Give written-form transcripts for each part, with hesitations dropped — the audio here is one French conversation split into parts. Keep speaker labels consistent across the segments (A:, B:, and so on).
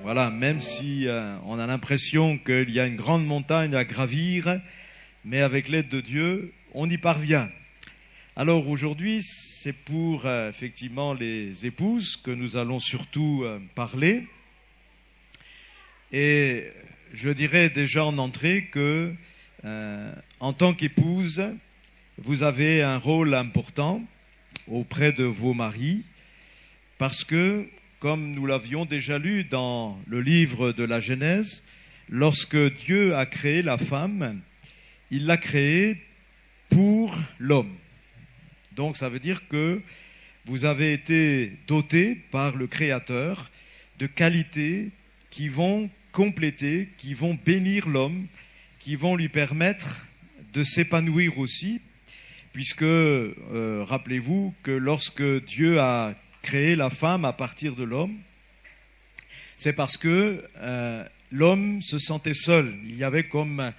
A: Voilà, même si on a l'impression qu'il y a une grande montagne à gravir, mais avec l'aide de Dieu, on y parvient. Alors aujourd'hui, c'est pour effectivement les épouses que nous allons surtout parler. Et je dirais déjà en entrée que en tant qu'épouse, vous avez un rôle important auprès de vos maris, parce que, comme nous l'avions déjà lu dans le livre de la Genèse, lorsque Dieu a créé la femme, il l'a créée pour l'homme. Donc ça veut dire que vous avez été dotés par le Créateur de qualités qui vont compléter, qui vont bénir l'homme, qui vont lui permettre de s'épanouir aussi, puisque rappelez-vous que lorsque Dieu a créé la femme à partir de l'homme, c'est parce que l'homme se sentait seul. Il y avait comme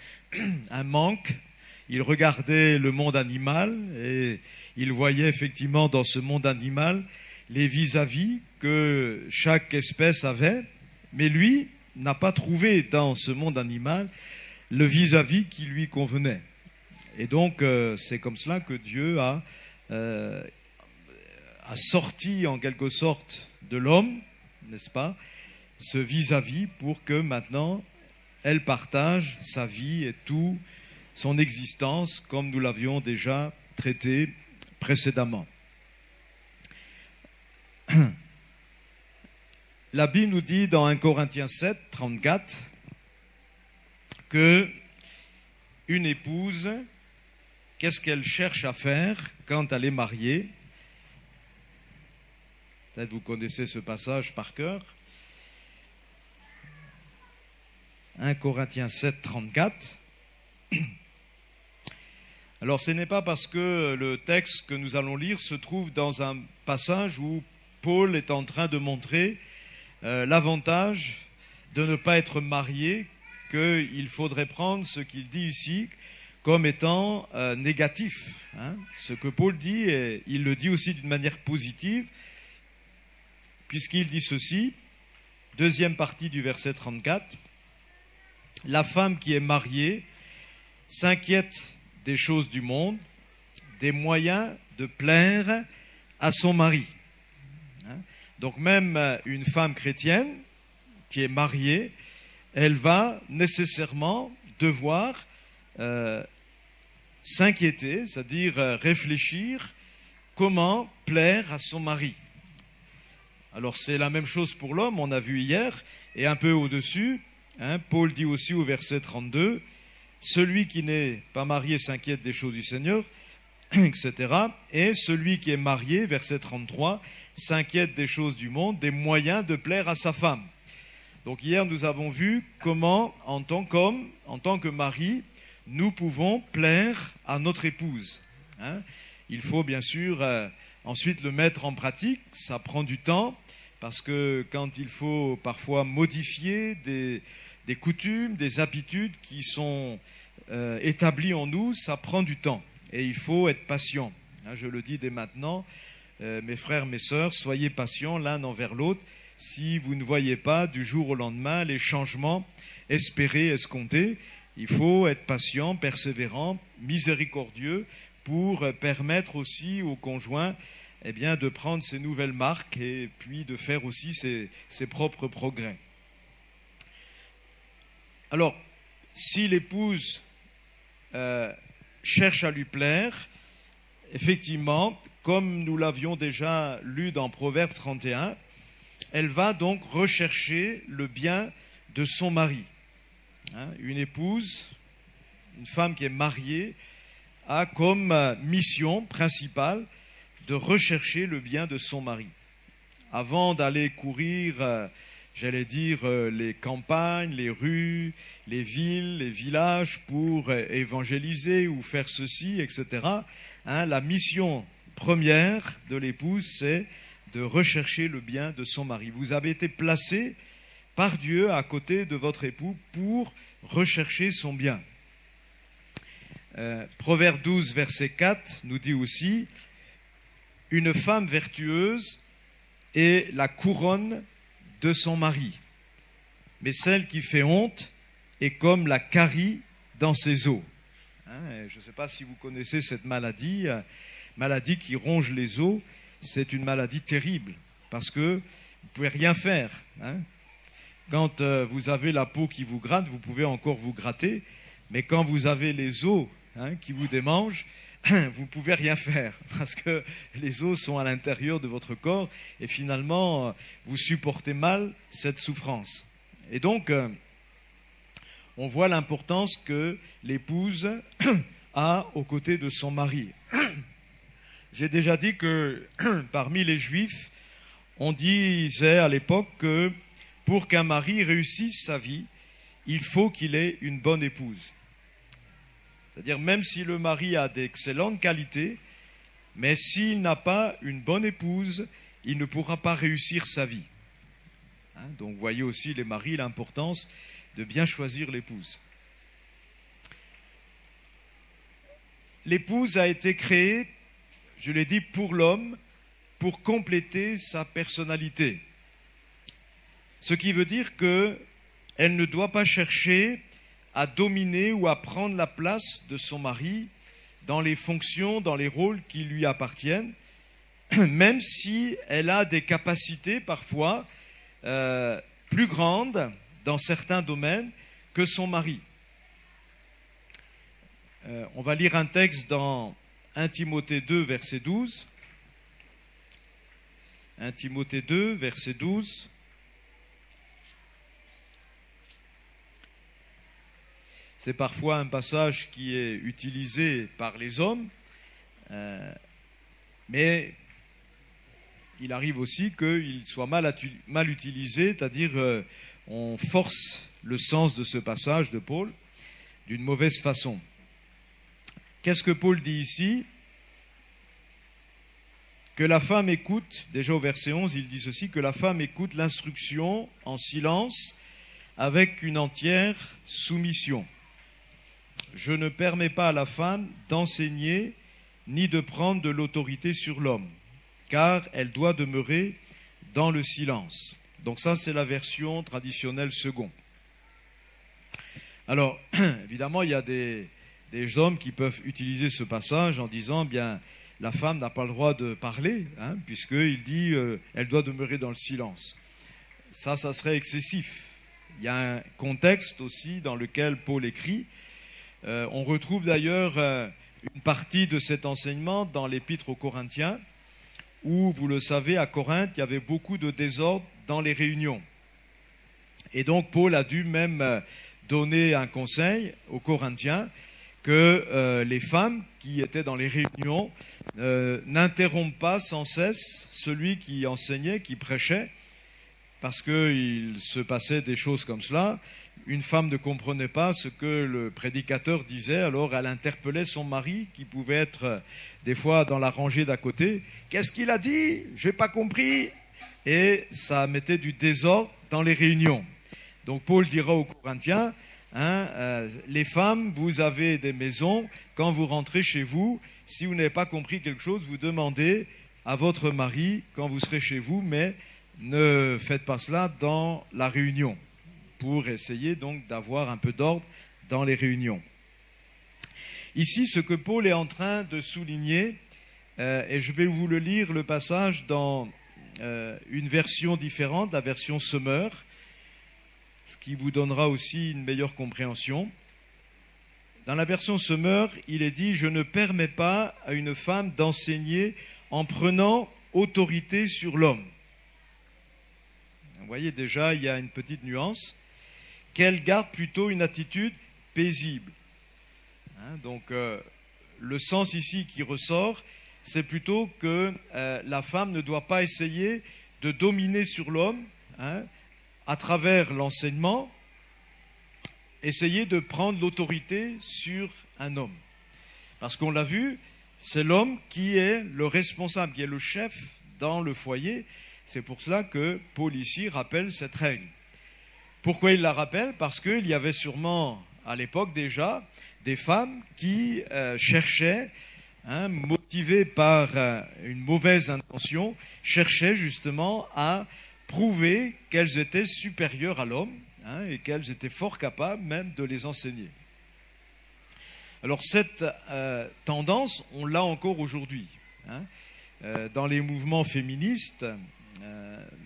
A: un manque. Il regardait le monde animal et il voyait effectivement dans ce monde animal les vis-à-vis que chaque espèce avait, mais lui n'a pas trouvé dans ce monde animal le vis-à-vis qui lui convenait. Et donc c'est comme cela que Dieu a sorti en quelque sorte de l'homme, n'est-ce pas, ce vis-à-vis pour que maintenant elle partage sa vie et tout son existence comme nous l'avions déjà traité précédemment. La Bible nous dit dans 1 Corinthiens 7, 34 que une épouse, qu'est-ce qu'elle cherche à faire quand elle est mariée? Peut-être vous connaissez ce passage par cœur. 1 Corinthiens 7, 34. Alors ce n'est pas parce que le texte que nous allons lire se trouve dans un passage où Paul est en train de montrer l'avantage de ne pas être marié qu'il faudrait prendre ce qu'il dit ici comme étant négatif. Ce que Paul dit, et il le dit aussi d'une manière positive, puisqu'il dit ceci, deuxième partie du verset 34, « La femme qui est mariée s'inquiète des choses du monde, des moyens de plaire à son mari. » Donc même une femme chrétienne qui est mariée, elle va nécessairement devoir s'inquiéter, c'est-à-dire réfléchir comment plaire à son mari. Alors c'est la même chose pour l'homme, on a vu hier, et un peu au-dessus, Paul dit aussi au verset 32, « Celui qui n'est pas marié s'inquiète des choses du Seigneur, etc. » Et celui qui est marié, verset 33, s'inquiète des choses du monde, des moyens de plaire à sa femme. Donc hier, nous avons vu comment, en tant qu'homme, en tant que mari, nous pouvons plaire à notre épouse. Il faut bien sûr ensuite le mettre en pratique, ça prend du temps, parce que quand il faut parfois modifier des coutumes, des habitudes qui sont établies en nous, ça prend du temps. Et il faut être patient. Je le dis dès maintenant, mes frères, mes sœurs, soyez patients l'un envers l'autre. Si vous ne voyez pas du jour au lendemain les changements espérés, escomptés, il faut être patient, persévérant, miséricordieux pour permettre aussi aux conjoints de prendre ces nouvelles marques et puis de faire aussi ses propres progrès. Alors, si l'épouse cherche à lui plaire, effectivement, comme nous l'avions déjà lu dans Proverbe 31, elle va donc rechercher le bien de son mari. Une épouse, une femme qui est mariée, a comme mission principale de rechercher le bien de son mari. Avant d'aller courir, les campagnes, les rues, les villes, les villages pour évangéliser ou faire ceci, etc. La mission première de l'épouse, c'est de rechercher le bien de son mari. Vous avez été placé par Dieu à côté de votre époux pour rechercher son bien. Proverbe 12, verset 4 nous dit aussi « Une femme vertueuse est la couronne de son mari, mais celle qui fait honte est comme la carie dans ses os. Je ne sais pas si vous connaissez cette maladie, maladie qui ronge les os. C'est une maladie terrible parce que vous ne pouvez rien faire. Quand vous avez la peau qui vous gratte, vous pouvez encore vous gratter, mais quand vous avez les os qui vous démangent, vous ne pouvez rien faire parce que les os sont à l'intérieur de votre corps et finalement, vous supportez mal cette souffrance. Et donc, on voit l'importance que l'épouse a aux côtés de son mari. J'ai déjà dit que parmi les Juifs, on disait à l'époque que pour qu'un mari réussisse sa vie, il faut qu'il ait une bonne épouse. C'est-à-dire même si le mari a d'excellentes qualités, mais s'il n'a pas une bonne épouse, il ne pourra pas réussir sa vie. Donc vous voyez aussi les maris l'importance de bien choisir l'épouse. L'épouse a été créée, je l'ai dit, pour l'homme, pour compléter sa personnalité. Ce qui veut dire qu'elle ne doit pas chercher à dominer ou à prendre la place de son mari dans les fonctions, dans les rôles qui lui appartiennent, même si elle a des capacités parfois plus grandes dans certains domaines que son mari. On va lire un texte dans 1 Timothée 2, verset 12. 1 Timothée 2, verset 12. C'est parfois un passage qui est utilisé par les hommes, mais il arrive aussi qu'il soit mal utilisé, c'est-à-dire on force le sens de ce passage de Paul d'une mauvaise façon. Qu'est-ce que Paul dit ici ? Que la femme écoute, déjà au verset 11, il dit ceci, que la femme écoute l'instruction en silence avec une entière soumission. Je ne permets pas à la femme d'enseigner ni de prendre de l'autorité sur l'homme, car elle doit demeurer dans le silence. Donc ça, c'est la version traditionnelle second. Alors, évidemment, il y a des hommes qui peuvent utiliser ce passage en disant, bien, la femme n'a pas le droit de parler, puisqu'il dit, elle doit demeurer dans le silence. Ça serait excessif. Il y a un contexte aussi dans lequel Paul écrit. On retrouve d'ailleurs une partie de cet enseignement dans l'épître aux Corinthiens, où, vous le savez, à Corinthe, il y avait beaucoup de désordre dans les réunions. Et donc, Paul a dû même donner un conseil aux Corinthiens que les femmes qui étaient dans les réunions n'interrompent pas sans cesse celui qui enseignait, qui prêchait, parce qu'il se passait des choses comme cela. Une femme ne comprenait pas ce que le prédicateur disait, alors elle interpellait son mari, qui pouvait être des fois dans la rangée d'à côté. « Qu'est-ce qu'il a dit ? Je n'ai pas compris !» Et ça mettait du désordre dans les réunions. Donc Paul dira aux Corinthiens, les femmes, vous avez des maisons, quand vous rentrez chez vous, si vous n'avez pas compris quelque chose, vous demandez à votre mari quand vous serez chez vous, mais ne faites pas cela dans la réunion, pour essayer donc d'avoir un peu d'ordre dans les réunions. Ici, ce que Paul est en train de souligner, et je vais vous le lire, le passage dans une version différente, la version Semeur, ce qui vous donnera aussi une meilleure compréhension. Dans la version Semeur, il est dit « Je ne permets pas à une femme d'enseigner en prenant autorité sur l'homme. » Vous voyez déjà, il y a une petite nuance. Qu'elle garde plutôt une attitude paisible. Donc, le sens ici qui ressort, c'est plutôt que la femme ne doit pas essayer de dominer sur l'homme, à travers l'enseignement, essayer de prendre l'autorité sur un homme. Parce qu'on l'a vu, c'est l'homme qui est le responsable, qui est le chef dans le foyer. C'est pour cela que Paul ici rappelle cette règle. Pourquoi il la rappelle ? Parce qu'il y avait sûrement à l'époque déjà des femmes qui cherchaient, motivées par une mauvaise intention, cherchaient justement à prouver qu'elles étaient supérieures à l'homme, et qu'elles étaient fort capables même de les enseigner. Alors cette tendance, on l'a encore aujourd'hui. Dans les mouvements féministes,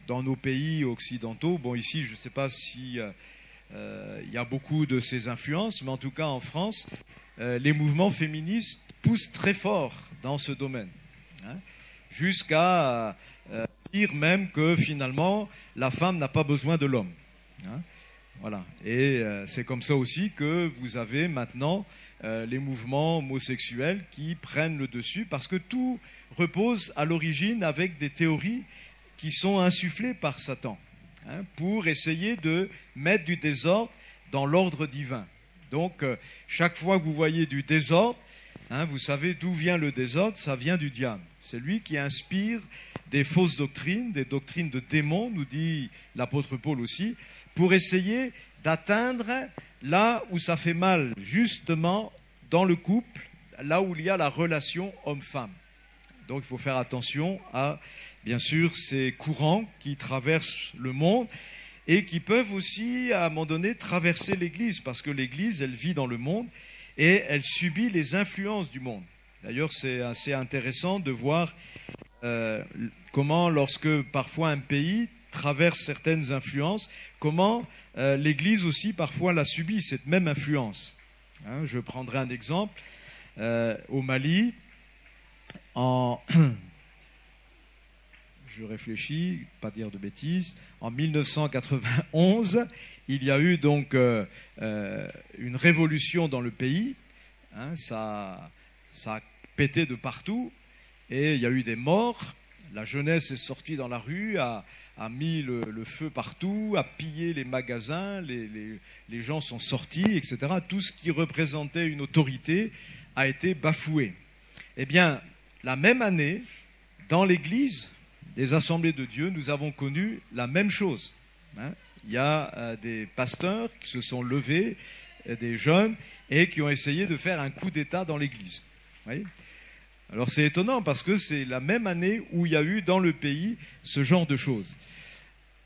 A: dans nos pays occidentaux, bon ici je ne sais pas si il y a beaucoup de ces influences, mais en tout cas en France, les mouvements féministes poussent très fort dans ce domaine, jusqu'à dire même que finalement la femme n'a pas besoin de l'homme. Voilà. Et c'est comme ça aussi que vous avez maintenant les mouvements homosexuels qui prennent le dessus, parce que tout repose à l'origine avec des théories qui sont insufflées par Satan, pour essayer de mettre du désordre dans l'ordre divin. Donc, chaque fois que vous voyez du désordre, vous savez d'où vient le désordre, ça vient du diable. C'est lui qui inspire des fausses doctrines, des doctrines de démons, nous dit l'apôtre Paul aussi, pour essayer d'atteindre là où ça fait mal, justement dans le couple, là où il y a la relation homme-femme. Donc il faut faire attention à, bien sûr, ces courants qui traversent le monde et qui peuvent aussi, à un moment donné, traverser l'Église, parce que l'Église, elle vit dans le monde et elle subit les influences du monde. D'ailleurs, c'est assez intéressant de voir comment, lorsque parfois un pays traverse certaines influences, comment l'Église aussi parfois la subit, cette même influence. Je prendrai un exemple. Au Mali, je réfléchis, pas dire de bêtises, en 1991, il y a eu donc une révolution dans le pays. Ça a pété de partout et il y a eu des morts. La jeunesse est sortie dans la rue, a mis le feu partout, a pillé les magasins, les gens sont sortis, etc. Tout ce qui représentait une autorité a été bafoué. Eh bien, la même année, dans l'Église des Assemblées de Dieu, nous avons connu la même chose. Il y a des pasteurs qui se sont levés, des jeunes, et qui ont essayé de faire un coup d'État dans l'Église. Vous voyez ? Alors c'est étonnant parce que c'est la même année où il y a eu dans le pays ce genre de choses.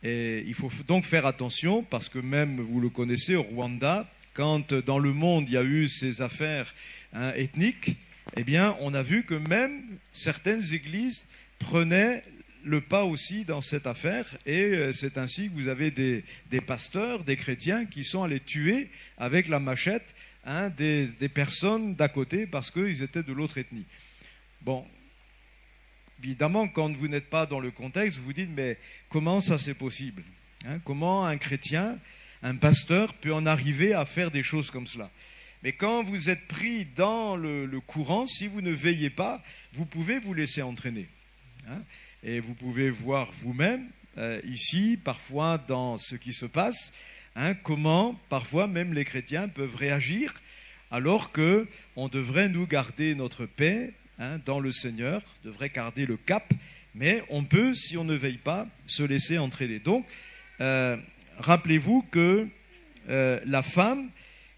A: Et il faut donc faire attention parce que même, vous le connaissez, au Rwanda, quand dans le monde il y a eu ces affaires ethniques, eh bien on a vu que même certaines églises prenaient le pas aussi dans cette affaire, et c'est ainsi que vous avez des pasteurs, des chrétiens qui sont allés tuer avec la machette des personnes d'à côté parce qu'ils étaient de l'autre ethnie. Bon, évidemment, quand vous n'êtes pas dans le contexte, vous vous dites, mais comment ça c'est possible ? Comment un chrétien, un pasteur peut en arriver à faire des choses comme cela ? Mais quand vous êtes pris dans le courant, si vous ne veillez pas, vous pouvez vous laisser entraîner. Et vous pouvez voir vous-même, ici, parfois dans ce qui se passe, comment parfois même les chrétiens peuvent réagir alors qu'on devrait nous garder notre paix, dans le Seigneur, devrait garder le cap, mais on peut, si on ne veille pas, se laisser entraîner. Donc, rappelez-vous que la femme,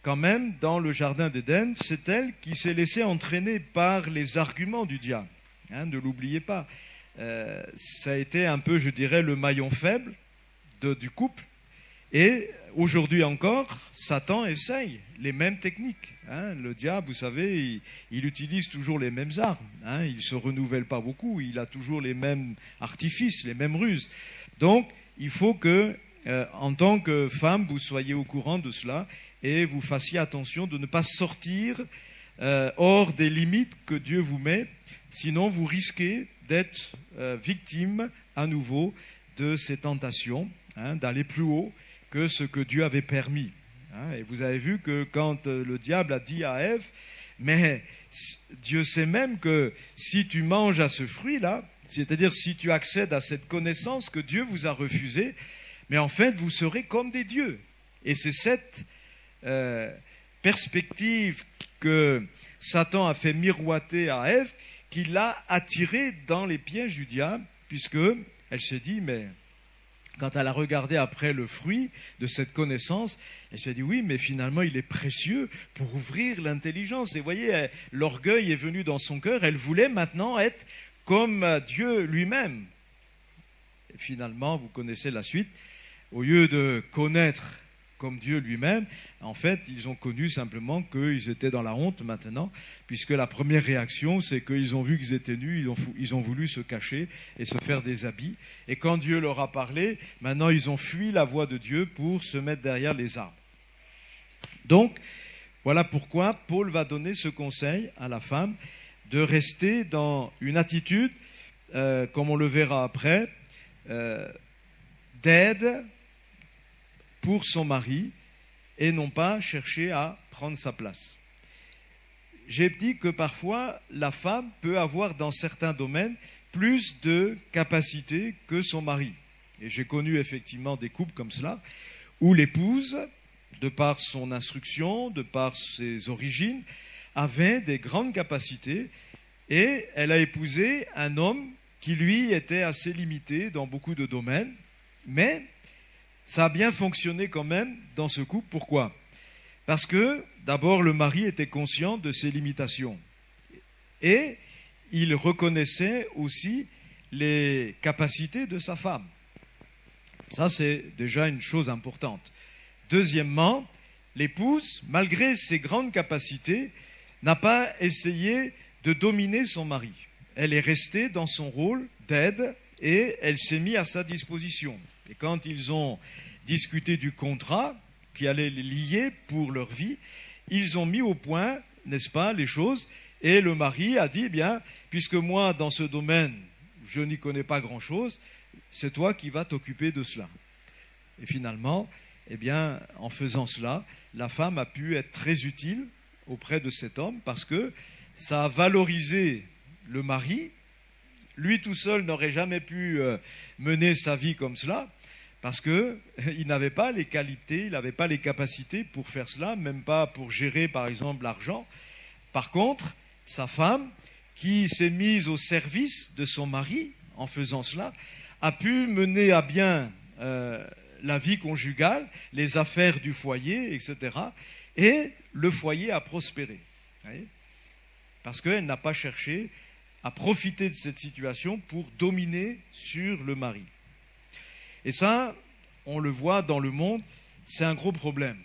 A: quand même, dans le jardin d'Éden, c'est elle qui s'est laissée entraîner par les arguments du diable. Ne l'oubliez pas. Ça a été un peu, je dirais, le maillon faible du couple. Et aujourd'hui encore, Satan essaye les mêmes techniques. Le diable, vous savez, il utilise toujours les mêmes armes. Il ne se renouvelle pas beaucoup. Il a toujours les mêmes artifices, les mêmes ruses. Donc, il faut que, en tant que femme, vous soyez au courant de cela et vous fassiez attention de ne pas sortir hors des limites que Dieu vous met. Sinon, vous risquez d'être victime à nouveau de ces tentations, d'aller plus haut que ce que Dieu avait permis. Et vous avez vu que quand le diable a dit à Ève, mais Dieu sait même que si tu manges à ce fruit-là, c'est-à-dire si tu accèdes à cette connaissance que Dieu vous a refusée, mais en fait vous serez comme des dieux. Et c'est cette perspective que Satan a fait miroiter à Ève qui l'a attirée dans les pièges du diable, puisque elle s'est dit, mais quand elle a regardé après le fruit de cette connaissance, elle s'est dit, oui, mais finalement, il est précieux pour ouvrir l'intelligence. Et vous voyez, l'orgueil est venu dans son cœur. Elle voulait maintenant être comme Dieu lui-même. Et finalement, vous connaissez la suite. Au lieu de connaître comme Dieu lui-même. En fait, ils ont connu simplement qu'ils étaient dans la honte maintenant, puisque la première réaction, c'est qu'ils ont vu qu'ils étaient nus, ils ont voulu se cacher et se faire des habits. Et quand Dieu leur a parlé, maintenant ils ont fui la voix de Dieu pour se mettre derrière les arbres. Donc, voilà pourquoi Paul va donner ce conseil à la femme de rester dans une attitude, comme on le verra après, d'aide pour son mari et non pas chercher à prendre sa place. J'ai dit que parfois la femme peut avoir dans certains domaines plus de capacité que son mari. Et j'ai connu effectivement des couples comme cela où l'épouse, de par son instruction, de par ses origines, avait des grandes capacités et elle a épousé un homme qui lui était assez limité dans beaucoup de domaines, mais ça a bien fonctionné quand même dans ce couple. Pourquoi ? Parce que d'abord le mari était conscient de ses limitations et il reconnaissait aussi les capacités de sa femme. Ça, c'est déjà une chose importante. Deuxièmement, l'épouse, malgré ses grandes capacités, n'a pas essayé de dominer son mari. Elle est restée dans son rôle d'aide et elle s'est mise à sa disposition. Et quand ils ont discuté du contrat qui allait les lier pour leur vie, ils ont mis au point, n'est-ce pas, les choses. Et le mari a dit, eh bien, puisque moi, dans ce domaine, je n'y connais pas grand-chose, c'est toi qui vas t'occuper de cela. Et finalement, eh bien, en faisant cela, la femme a pu être très utile auprès de cet homme parce que ça a valorisé le mari. Lui tout seul n'aurait jamais pu mener sa vie comme cela parce qu'il n'avait pas les qualités, il n'avait pas les capacités pour faire cela, même pas pour gérer par exemple l'argent. Par contre, sa femme, qui s'est mise au service de son mari en faisant cela, a pu mener à bien la vie conjugale, les affaires du foyer, etc. Et le foyer a prospéré. Vous voyez ? Parce qu'elle n'a pas cherché à profiter de cette situation pour dominer sur le mari. Et ça, on le voit dans le monde, c'est un gros problème.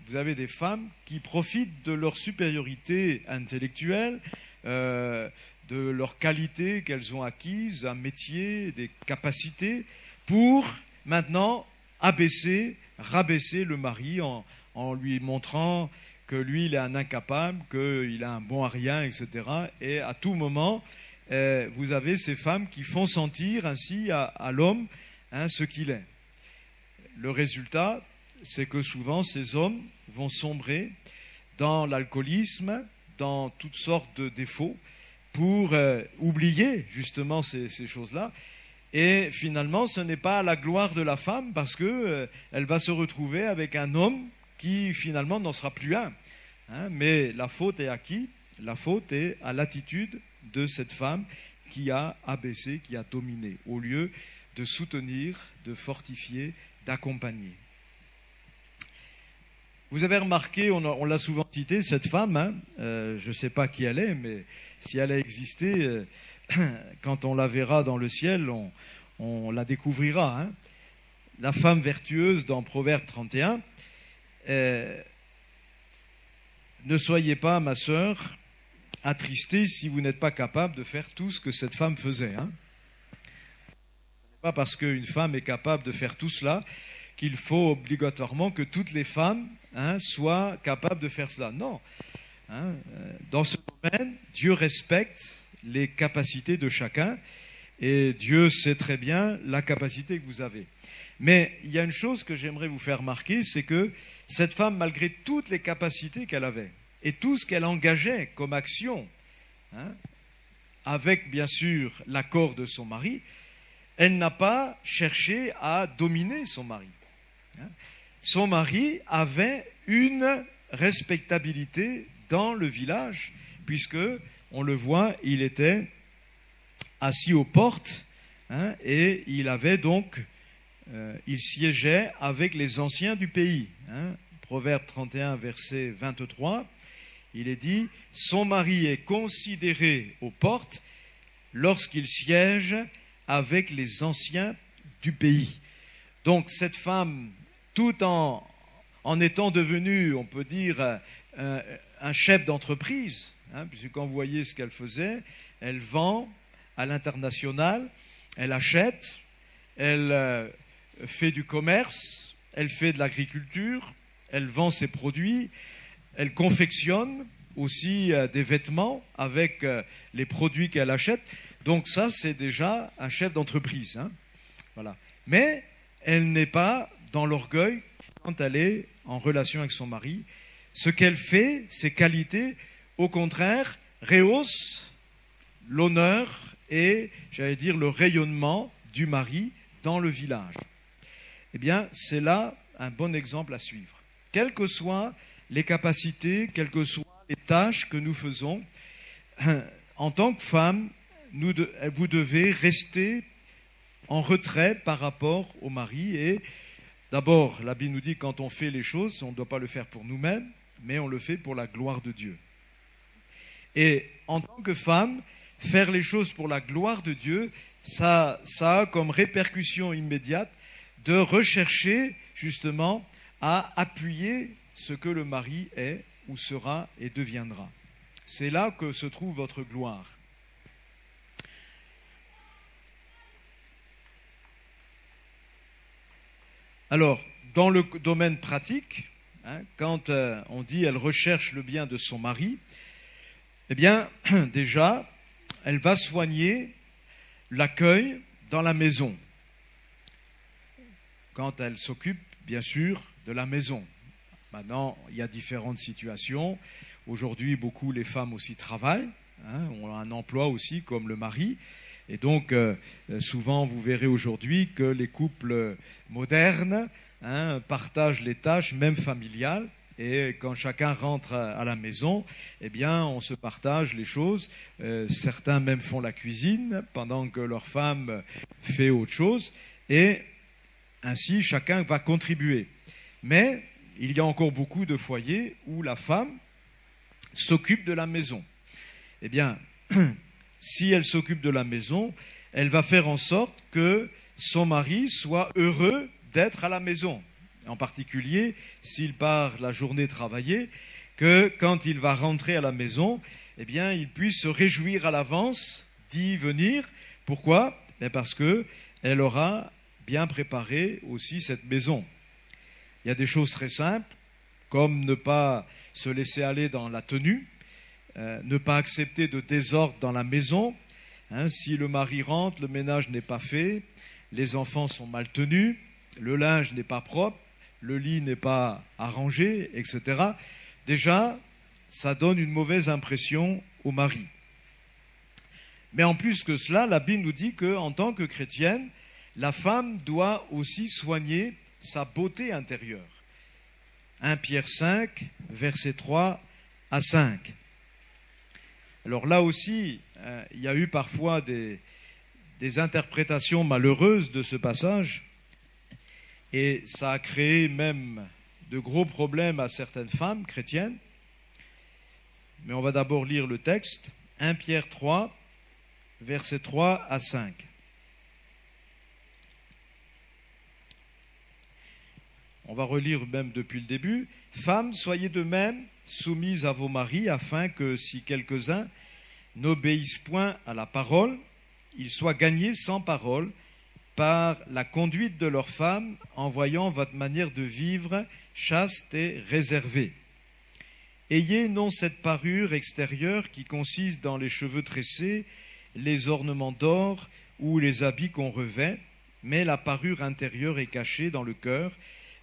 A: Vous avez des femmes qui profitent de leur supériorité intellectuelle, de leur qualité qu'elles ont acquise, un métier, des capacités, pour maintenant abaisser, rabaisser le mari en lui montrant que lui, il est un incapable, qu'il a un bon à rien, etc. Et à tout moment, vous avez ces femmes qui font sentir ainsi à l'homme ce qu'il est. Le résultat, c'est que souvent, ces hommes vont sombrer dans l'alcoolisme, dans toutes sortes de défauts, pour oublier justement ces choses-là. Et finalement, ce n'est pas à la gloire de la femme parce qu'elle va se retrouver avec un homme qui finalement n'en sera plus un. Mais la faute est à qui ? La faute est à l'attitude de cette femme qui a abaissé, qui a dominé, au lieu de soutenir, de fortifier, d'accompagner. Vous avez remarqué, on l'a souvent cité, cette femme, je ne sais pas qui elle est, mais si elle a existé, quand on la verra dans le ciel, on la découvrira. La femme vertueuse dans Proverbe 31, ne soyez pas, ma sœur, attristée si vous n'êtes pas capable de faire tout ce que cette femme faisait. Ce n'est pas parce qu'une femme est capable de faire tout cela qu'il faut obligatoirement que toutes les femmes soient capables de faire cela. Non. Dans ce domaine, Dieu respecte les capacités de chacun et Dieu sait très bien la capacité que vous avez. Mais il y a une chose que j'aimerais vous faire remarquer, c'est que cette femme, malgré toutes les capacités qu'elle avait et tout ce qu'elle engageait comme action, avec bien sûr l'accord de son mari, elle n'a pas cherché à dominer son mari. Son mari avait une respectabilité dans le village, puisque, on le voit, il était assis aux portes, et il avait donc, il siégeait avec les anciens du pays. Proverbe 31, verset 23, il est dit, son mari est considéré aux portes lorsqu'il siège avec les anciens du pays. Donc cette femme, tout en en étant devenue, on peut dire, un chef d'entreprise, puisque quand vous voyez ce qu'elle faisait, elle vend à l'international, elle achète, elle fait du commerce, elle fait de l'agriculture, elle vend ses produits, elle confectionne aussi des vêtements avec les produits qu'elle achète. Donc ça, c'est déjà un chef d'entreprise. Voilà. Mais elle n'est pas dans l'orgueil quand elle est en relation avec son mari. Ce qu'elle fait, ses qualités, au contraire, rehaussent l'honneur et, j'allais dire, le rayonnement du mari dans le village. Eh bien, c'est là un bon exemple à suivre. Quelles que soient les capacités, quelles que soient les tâches que nous faisons, en tant que femme, vous devez rester en retrait par rapport au mari. Et d'abord, la Bible nous dit que quand on fait les choses, on ne doit pas le faire pour nous-mêmes, mais on le fait pour la gloire de Dieu. Et en tant que femme, faire les choses pour la gloire de Dieu, ça a comme répercussion immédiate de rechercher justement à appuyer ce que le mari est ou sera et deviendra. C'est là que se trouve votre gloire. Alors, dans le domaine pratique, quand on dit elle recherche le bien de son mari, eh bien, déjà, elle va soigner l'accueil dans la maison. Quand elle s'occupe, bien sûr, de la maison. Maintenant, il y a différentes situations. Aujourd'hui, beaucoup les femmes aussi travaillent, ont un emploi aussi comme le mari. Et donc, souvent, vous verrez aujourd'hui que les couples modernes partagent les tâches, même familiales. Et quand chacun rentre à la maison, eh bien, on se partage les choses. Certains même font la cuisine pendant que leur femme fait autre chose. Et ainsi, chacun va contribuer. Mais il y a encore beaucoup de foyers où la femme s'occupe de la maison. Eh bien, si elle s'occupe de la maison, elle va faire en sorte que son mari soit heureux d'être à la maison. En particulier, s'il part la journée travailler, que quand il va rentrer à la maison, eh bien, il puisse se réjouir à l'avance d'y venir. Pourquoi ? Parce qu'elle aura bien préparé aussi cette maison. Il y a des choses très simples, comme ne pas se laisser aller dans la tenue, ne pas accepter de désordre dans la maison. Si le mari rentre, le ménage n'est pas fait, les enfants sont mal tenus, le linge n'est pas propre, le lit n'est pas arrangé, etc. Déjà, ça donne une mauvaise impression au mari. Mais en plus que cela, la Bible nous dit qu'en tant que chrétienne, la femme doit aussi soigner sa beauté intérieure. 1 Pierre 5, versets 3 à 5. Alors là aussi, il y a eu parfois des interprétations malheureuses de ce passage, et ça a créé même de gros problèmes à certaines femmes chrétiennes. Mais on va d'abord lire le texte, 1 Pierre 3, versets 3 à 5. On va relire même depuis le début. « Femmes, soyez de même soumises à vos maris, afin que si quelques-uns n'obéissent point à la parole, ils soient gagnés sans parole par la conduite de leurs femmes, en voyant votre manière de vivre chaste et réservée. Ayez non cette parure extérieure qui consiste dans les cheveux tressés, les ornements d'or ou les habits qu'on revêt, mais la parure intérieure est cachée dans le cœur,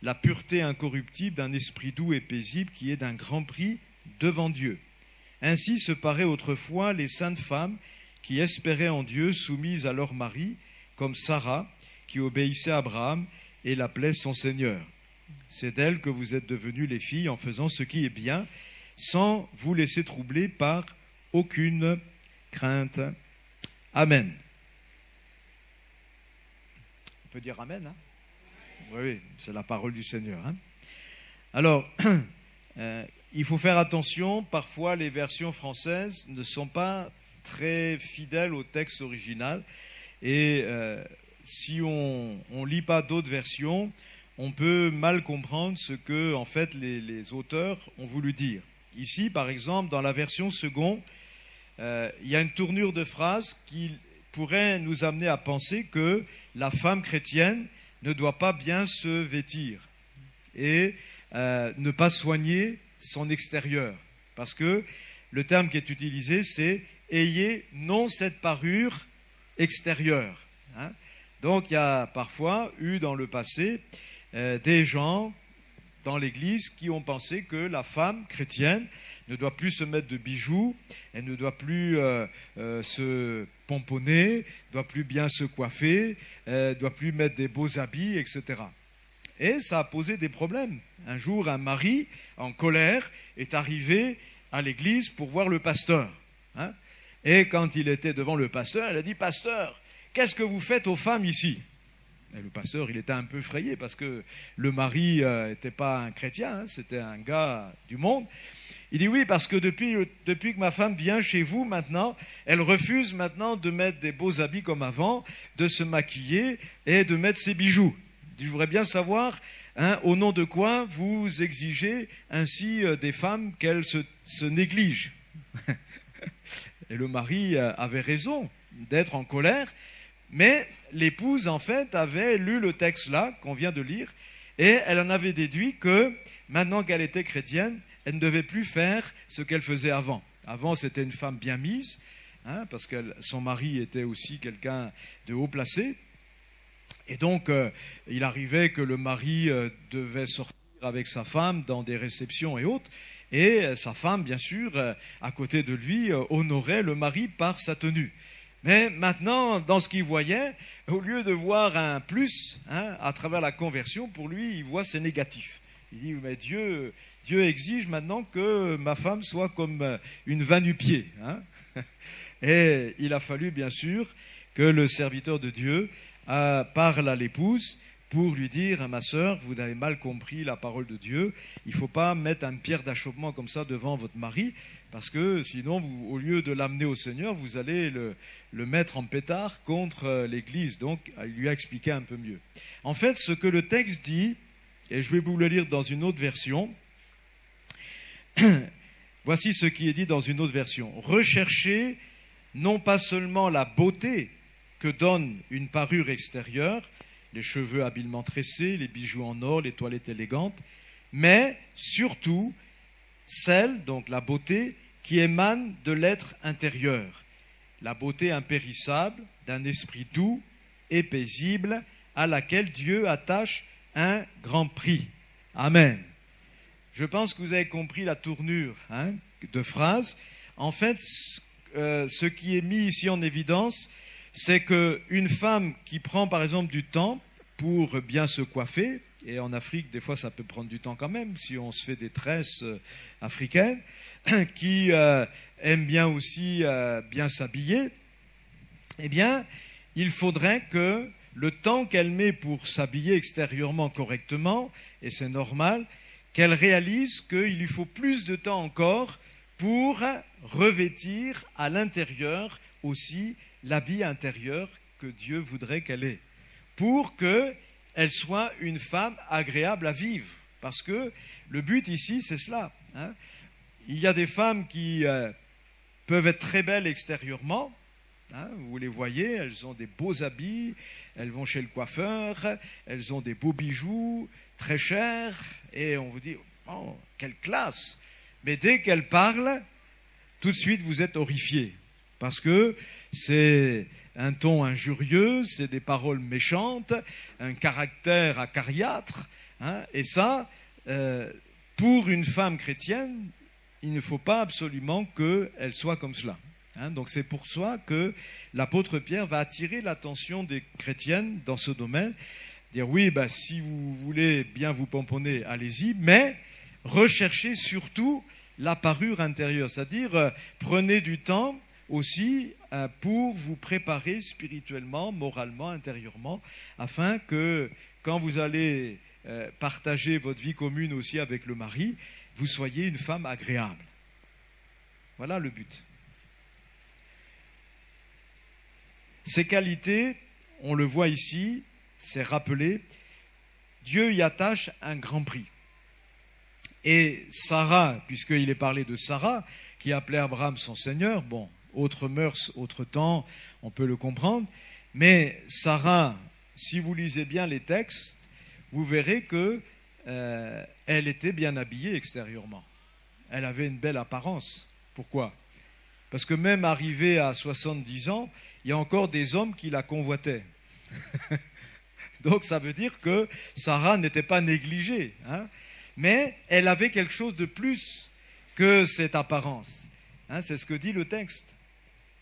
A: la pureté incorruptible d'un esprit doux et paisible qui est d'un grand prix devant Dieu. Ainsi se paraient autrefois les saintes femmes qui espéraient en Dieu, soumises à leur mari, comme Sarah, qui obéissait à Abraham et l'appelait son Seigneur. C'est d'elle que vous êtes devenues les filles en faisant ce qui est bien, sans vous laisser troubler par aucune crainte. Amen. On peut dire Amen, Oui, c'est la parole du Seigneur. Alors, il faut faire attention, parfois les versions françaises ne sont pas très fidèles au texte original, et si on ne lit pas d'autres versions, on peut mal comprendre ce que, en fait, les auteurs ont voulu dire. Ici, par exemple, dans la version second, il y a une tournure de phrase qui pourrait nous amener à penser que la femme chrétienne ne doit pas bien se vêtir et ne pas soigner son extérieur. Parce que le terme qui est utilisé, c'est « ayez non cette parure extérieure ». Donc il y a parfois eu dans le passé des gens dans l'Église qui ont pensé que la femme chrétienne ne doit plus se mettre de bijoux, elle ne doit plus se pomponner, ne doit plus bien se coiffer, ne doit plus mettre des beaux habits, etc. Et ça a posé des problèmes. Un jour, un mari, en colère, est arrivé à l'église pour voir le pasteur. Et quand il était devant le pasteur, il a dit « Pasteur, qu'est-ce que vous faites aux femmes ici ?» Et le pasteur, il était un peu effrayé parce que le mari n'était pas un chrétien, c'était un gars du monde. Il dit « Oui, parce que depuis que ma femme vient chez vous maintenant, elle refuse maintenant de mettre des beaux habits comme avant, de se maquiller et de mettre ses bijoux. Je voudrais bien savoir, au nom de quoi vous exigez ainsi des femmes qu'elles se négligent. » Et le mari avait raison d'être en colère, mais l'épouse, en fait, avait lu le texte là, qu'on vient de lire, et elle en avait déduit que, maintenant qu'elle était chrétienne, elle ne devait plus faire ce qu'elle faisait avant. Avant, c'était une femme bien mise, parce que son mari était aussi quelqu'un de haut placé. Et donc, il arrivait que le mari devait sortir avec sa femme dans des réceptions et autres, et sa femme, bien sûr, à côté de lui, honorait le mari par sa tenue. Mais maintenant, dans ce qu'il voyait, au lieu de voir un plus à travers la conversion, pour lui, il voit c'est négatif. Il dit, mais Dieu exige maintenant que ma femme soit comme une va-nu-pied. Et il a fallu, bien sûr, que le serviteur de Dieu parle à l'épouse pour lui dire, ma sœur, vous avez mal compris la parole de Dieu, il ne faut pas mettre une pierre d'achoppement comme ça devant votre mari, parce que sinon, au lieu de l'amener au Seigneur, vous allez le mettre en pétard contre l'Église. Donc, il lui a expliqué un peu mieux. En fait, ce que le texte dit, et je vais vous le lire dans une autre version, voici ce qui est dit dans une autre version. Recherchez non pas seulement la beauté que donne une parure extérieure, les cheveux habilement tressés, les bijoux en or, les toilettes élégantes, mais surtout celle, donc la beauté, qui émane de l'être intérieur, la beauté impérissable d'un esprit doux et paisible à laquelle Dieu attache un grand prix. Amen. Je pense que vous avez compris la tournure de phrase. En fait, ce qui est mis ici en évidence, c'est qu'une femme qui prend par exemple du temps pour bien se coiffer, et en Afrique, des fois, ça peut prendre du temps quand même, si on se fait des tresses africaines, qui aime bien aussi bien s'habiller, eh bien, il faudrait que le temps qu'elle met pour s'habiller extérieurement correctement, et c'est normal, qu'elle réalise qu'il lui faut plus de temps encore pour revêtir à l'intérieur aussi l'habit intérieur que Dieu voudrait qu'elle ait, pour qu'elle soit une femme agréable à vivre. Parce que le but ici, c'est cela. Il y a des femmes qui peuvent être très belles extérieurement. Vous les voyez, elles ont des beaux habits, elles vont chez le coiffeur, elles ont des beaux bijoux très chers, et on vous dit, oh, quelle classe! Mais dès qu'elles parlent, tout de suite vous êtes horrifié, parce que c'est un ton injurieux, c'est des paroles méchantes, un caractère acariâtre, et ça, pour une femme chrétienne, il ne faut pas absolument qu'elle soit comme cela. Donc c'est pour ça que l'apôtre Pierre va attirer l'attention des chrétiennes dans ce domaine, dire oui, si vous voulez bien vous pomponner, allez-y, mais recherchez surtout la parure intérieure, c'est-à-dire prenez du temps aussi pour vous préparer spirituellement, moralement, intérieurement, afin que quand vous allez partager votre vie commune aussi avec le mari, vous soyez une femme agréable. Voilà le but. Ces qualités, on le voit ici, c'est rappelé, Dieu y attache un grand prix. Et Sarah, puisqu'il est parlé de Sarah, qui appelait Abraham son Seigneur, bon, autre mœurs, autre temps, on peut le comprendre, mais Sarah, si vous lisez bien les textes, vous verrez que elle était bien habillée extérieurement. Elle avait une belle apparence. Pourquoi ? Parce que même arrivée à 70 ans, il y a encore des hommes qui la convoitaient. Donc ça veut dire que Sarah n'était pas négligée, hein, mais elle avait quelque chose de plus que cette apparence. Hein, c'est ce que dit le texte.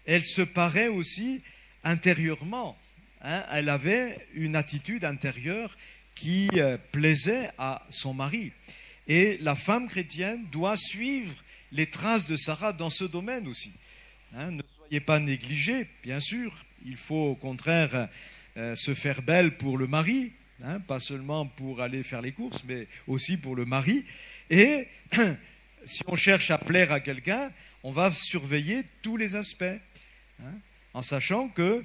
A: Elle se paraît aussi intérieurement. Hein, elle avait une attitude intérieure qui plaisait à son mari. Et la femme chrétienne doit suivre les traces de Sarah dans ce domaine aussi. Hein, ne soyez pas négligés, bien sûr. Il faut au contraire se faire belle pour le mari, hein, pas seulement pour aller faire les courses, mais aussi pour le mari. Et si on cherche à plaire à quelqu'un, on va surveiller tous les aspects, hein, en sachant que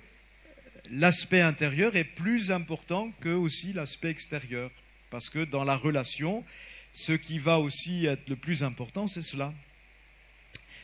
A: l'aspect intérieur est plus important que aussi l'aspect extérieur. Parce que dans la relation, ce qui va aussi être le plus important, c'est cela.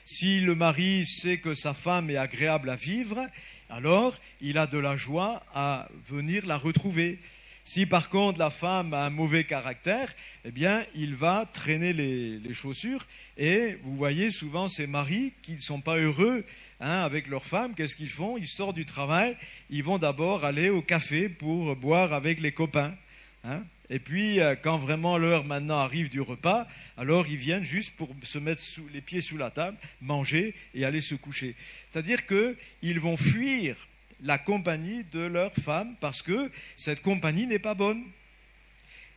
A: Si le mari sait que sa femme est agréable à vivre, alors il a de la joie à venir la retrouver. Si par contre la femme a un mauvais caractère, eh bien il va traîner les chaussures. Et vous voyez souvent ces maris qui ne sont pas heureux, hein, avec leur femme. Qu'est-ce qu'ils font ? Ils sortent du travail, ils vont d'abord aller au café pour boire avec les copains. Hein. Et puis, quand vraiment l'heure maintenant arrive du repas, alors ils viennent juste pour se mettre les pieds sous la table, manger et aller se coucher. C'est-à-dire qu'ils vont fuir la compagnie de leur femme parce que cette compagnie n'est pas bonne.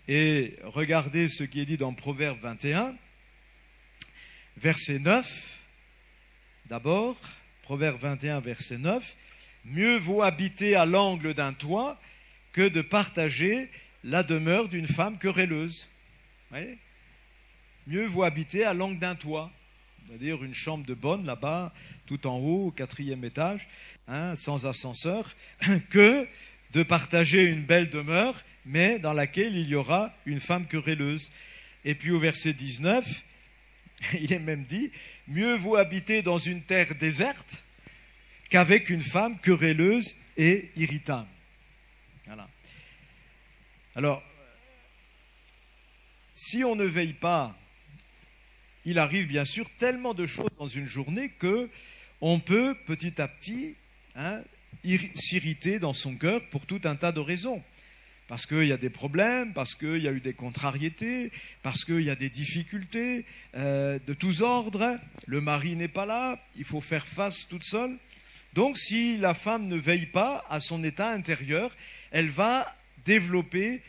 A: Et regardez ce qui est dit dans Proverbe 21, verset 9. D'abord, Proverbe 21, verset 9. « Mieux vaut habiter à l'angle d'un toit que de partager la demeure d'une femme querelleuse. » Vous voyez ? Mieux vaut habiter à l'angle d'un toit, c'est-à-dire une chambre de bonne là-bas, tout en haut, au 4e étage, hein, sans ascenseur, que de partager une belle demeure, mais dans laquelle il y aura une femme querelleuse. Et puis au verset 19, il est même dit, mieux vaut habiter dans une terre déserte qu'avec une femme querelleuse et irritable. Voilà. Alors, si on ne veille pas, il arrive bien sûr tellement de choses dans une journée que on peut petit à petit, hein, s'irriter dans son cœur pour tout un tas de raisons. Parce qu'il y a des problèmes, parce qu'il y a eu des contrariétés, parce qu'il y a des difficultés de tous ordres. Le mari n'est pas là, il faut faire face toute seule. Donc si la femme ne veille pas à son état intérieur, elle va développer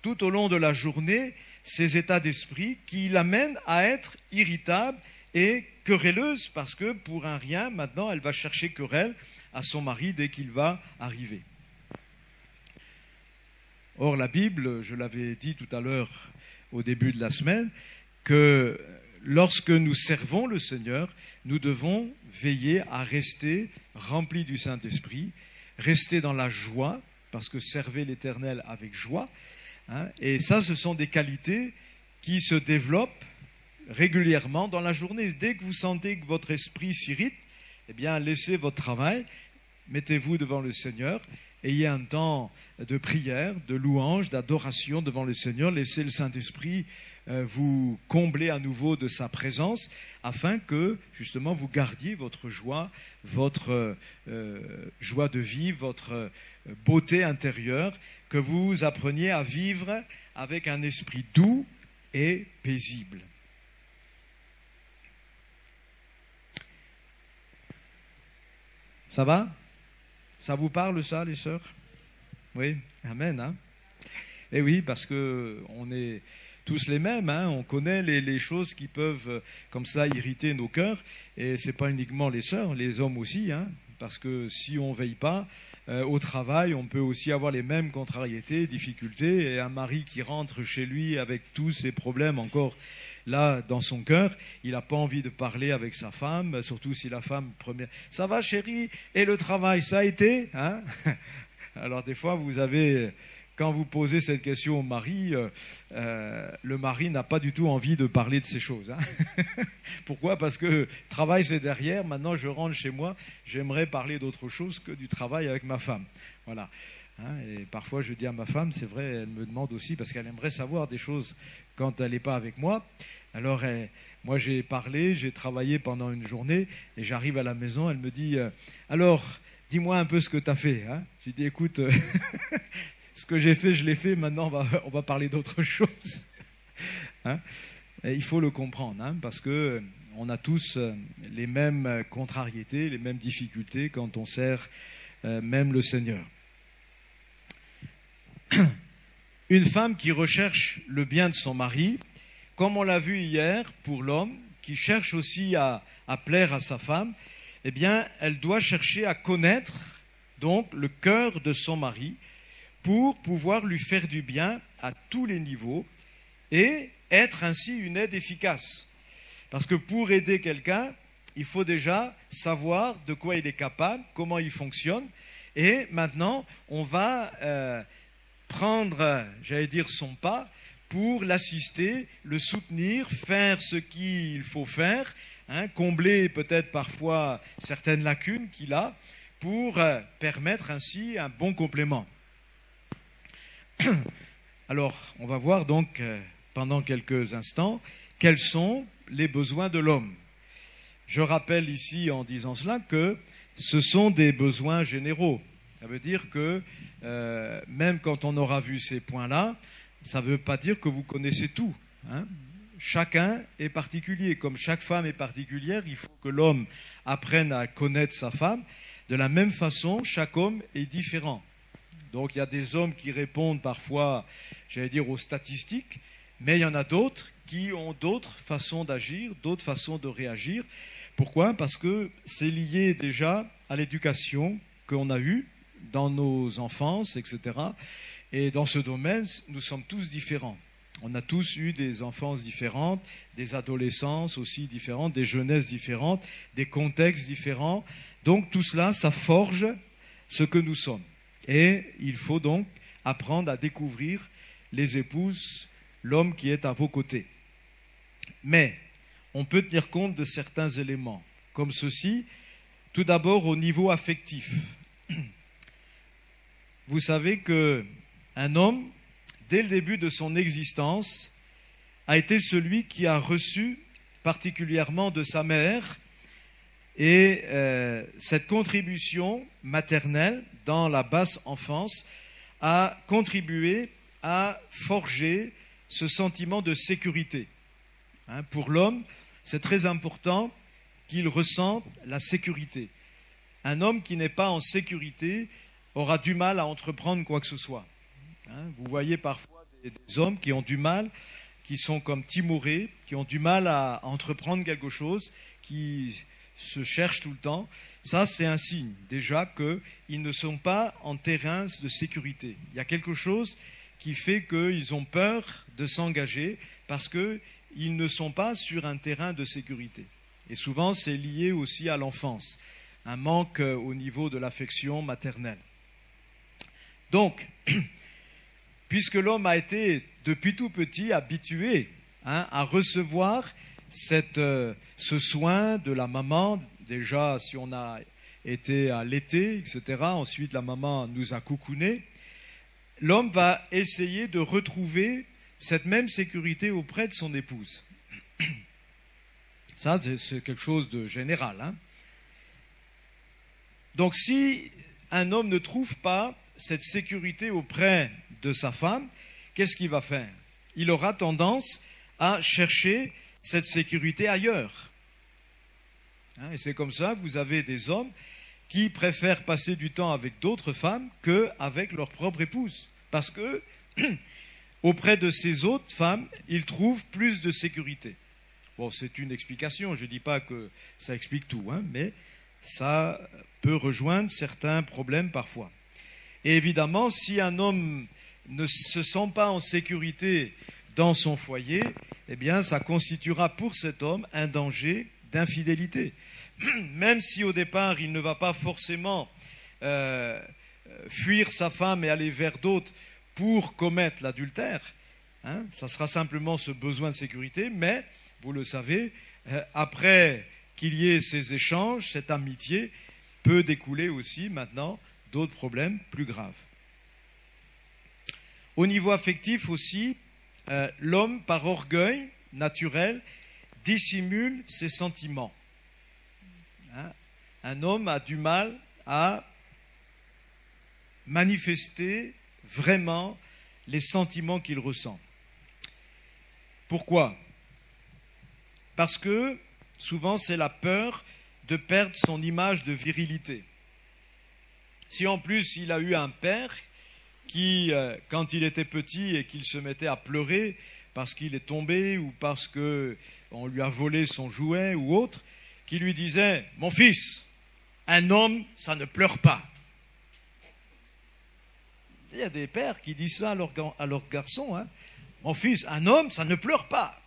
A: tout au long de la journée ces états d'esprit qui l'amènent à être irritable et querelleuse, parce que pour un rien, maintenant, elle va chercher querelle à son mari dès qu'il va arriver. Or, la Bible, je l'avais dit tout à l'heure au début de la semaine, que lorsque nous servons le Seigneur, nous devons veiller à rester remplis du Saint-Esprit, rester dans la joie, parce que servez l'Éternel avec joie. Hein, et ça, ce sont des qualités qui se développent régulièrement dans la journée. Dès que vous sentez que votre esprit s'irrite, eh bien, laissez votre travail, mettez-vous devant le Seigneur, ayez un temps de prière, de louange, d'adoration devant le Seigneur, laissez le Saint-Esprit vous combler à nouveau de sa présence, afin que, justement, vous gardiez votre joie de vivre, votre beauté intérieure, que vous appreniez à vivre avec un esprit doux et paisible. Ça va ? Ça vous parle, ça, les sœurs ? Oui, amen. Hein ? Eh oui, parce que on est tous les mêmes, hein, on connaît les choses qui peuvent comme ça irriter nos cœurs, et c'est pas uniquement les sœurs, les hommes aussi, hein, parce que si on veille pas au travail, on peut aussi avoir les mêmes contrariétés, difficultés, et un mari qui rentre chez lui avec tous ses problèmes encore là dans son cœur, il n'a pas envie de parler avec sa femme, surtout si la femme première. Ça va, chérie? Et le travail, ça a été, hein? Alors des fois, vous avez quand vous posez cette question au mari, le mari n'a pas du tout envie de parler de ces choses. Hein. Pourquoi? Parce que le travail, c'est derrière. Maintenant, je rentre chez moi. J'aimerais parler d'autre chose que du travail avec ma femme. Voilà. Hein, et parfois, je dis à ma femme, c'est vrai, elle me demande aussi, parce qu'elle aimerait savoir des choses quand elle n'est pas avec moi. Alors, moi, j'ai parlé, j'ai travaillé pendant une journée, et j'arrive à la maison, elle me dit, alors, dis-moi un peu ce que tu as fait. Hein. J'ai dit, écoute, ce que j'ai fait, je l'ai fait, maintenant, on va parler d'autre chose. Hein. Et il faut le comprendre, hein, parce que on a tous les mêmes contrariétés, les mêmes difficultés quand on sert même le Seigneur. Une femme qui recherche le bien de son mari, comme on l'a vu hier pour l'homme, qui cherche aussi à plaire à sa femme, eh bien, elle doit chercher à connaître donc le cœur de son mari pour pouvoir lui faire du bien à tous les niveaux et être ainsi une aide efficace. Parce que pour aider quelqu'un, il faut déjà savoir de quoi il est capable, comment il fonctionne, et maintenant, on va prendre, j'allais dire, son pas pour l'assister, le soutenir, faire ce qu'il faut faire, hein, combler peut-être parfois certaines lacunes qu'il a pour permettre ainsi un bon complément. Alors, on va voir donc pendant quelques instants quels sont les besoins de l'homme. Je rappelle ici en disant cela que ce sont des besoins généraux. Ça veut dire que même quand on aura vu ces points-là, ça ne veut pas dire que vous connaissez tout. Hein. Chacun est particulier. Comme chaque femme est particulière, il faut que l'homme apprenne à connaître sa femme. De la même façon, chaque homme est différent. Donc il y a des hommes qui répondent parfois, j'allais dire, aux statistiques, mais il y en a d'autres qui ont d'autres façons d'agir, d'autres façons de réagir. Pourquoi? Parce que c'est lié déjà à l'éducation qu'on a eue dans nos enfances, etc. Et dans ce domaine, nous sommes tous différents. On a tous eu des enfances différentes, des adolescences aussi différentes, des jeunesses différentes, des contextes différents. Donc tout cela, ça forge ce que nous sommes. Et il faut donc apprendre à découvrir les épouses, l'homme qui est à vos côtés. Mais on peut tenir compte de certains éléments, comme ceci. Tout d'abord au niveau affectif. Vous savez qu'un homme, dès le début de son existence, a été celui qui a reçu particulièrement de sa mère, et cette contribution maternelle dans la basse enfance a contribué à forger ce sentiment de sécurité. Hein, pour l'homme, c'est très important qu'il ressente la sécurité. Un homme qui n'est pas en sécurité aura du mal à entreprendre quoi que ce soit. Hein, vous voyez parfois des hommes qui ont du mal, qui sont comme timorés, qui ont du mal à entreprendre quelque chose, qui se cherchent tout le temps. Ça, c'est un signe déjà qu'ils ne sont pas en terrain de sécurité. Il y a quelque chose qui fait qu'ils ont peur de s'engager parce qu'ils ne sont pas sur un terrain de sécurité. Et souvent, c'est lié aussi à l'enfance, un manque au niveau de l'affection maternelle. Donc, puisque l'homme a été depuis tout petit habitué à recevoir ce soin de la maman, déjà si on a été allaité, etc., ensuite la maman nous a coucounés, l'homme va essayer de retrouver cette même sécurité auprès de son épouse. Ça, c'est quelque chose de général. Hein. Donc si un homme ne trouve pas cette sécurité auprès de sa femme, qu'est-ce qu'il va faire? Il aura tendance à chercher cette sécurité ailleurs. Hein, et c'est comme ça que vous avez des hommes qui préfèrent passer du temps avec d'autres femmes qu'avec leur propre épouse. Parce que auprès de ces autres femmes, ils trouvent plus de sécurité. Bon, c'est une explication, je ne dis pas que ça explique tout, hein, mais ça peut rejoindre certains problèmes parfois. Et évidemment, si un homme ne se sent pas en sécurité dans son foyer, eh bien, ça constituera pour cet homme un danger d'infidélité. Même si au départ, il ne va pas forcément fuir sa femme et aller vers d'autres pour commettre l'adultère. Ça sera simplement ce besoin de sécurité, mais, vous le savez, après qu'il y ait ces échanges, cette amitié peut découler aussi maintenant d'autres problèmes plus graves. Au niveau affectif aussi, l'homme, par orgueil naturel, dissimule ses sentiments. Un homme a du mal à manifester vraiment les sentiments qu'il ressent. Pourquoi ? Parce que souvent c'est la peur de perdre son image de virilité. Si en plus il a eu un père qui, quand il était petit et qu'il se mettait à pleurer parce qu'il est tombé ou parce qu'on lui a volé son jouet ou autre, qui lui disait « Mon fils, un homme, ça ne pleure pas ». Il y a des pères qui disent ça à leurs garçons. Mon fils, un homme, ça ne pleure pas.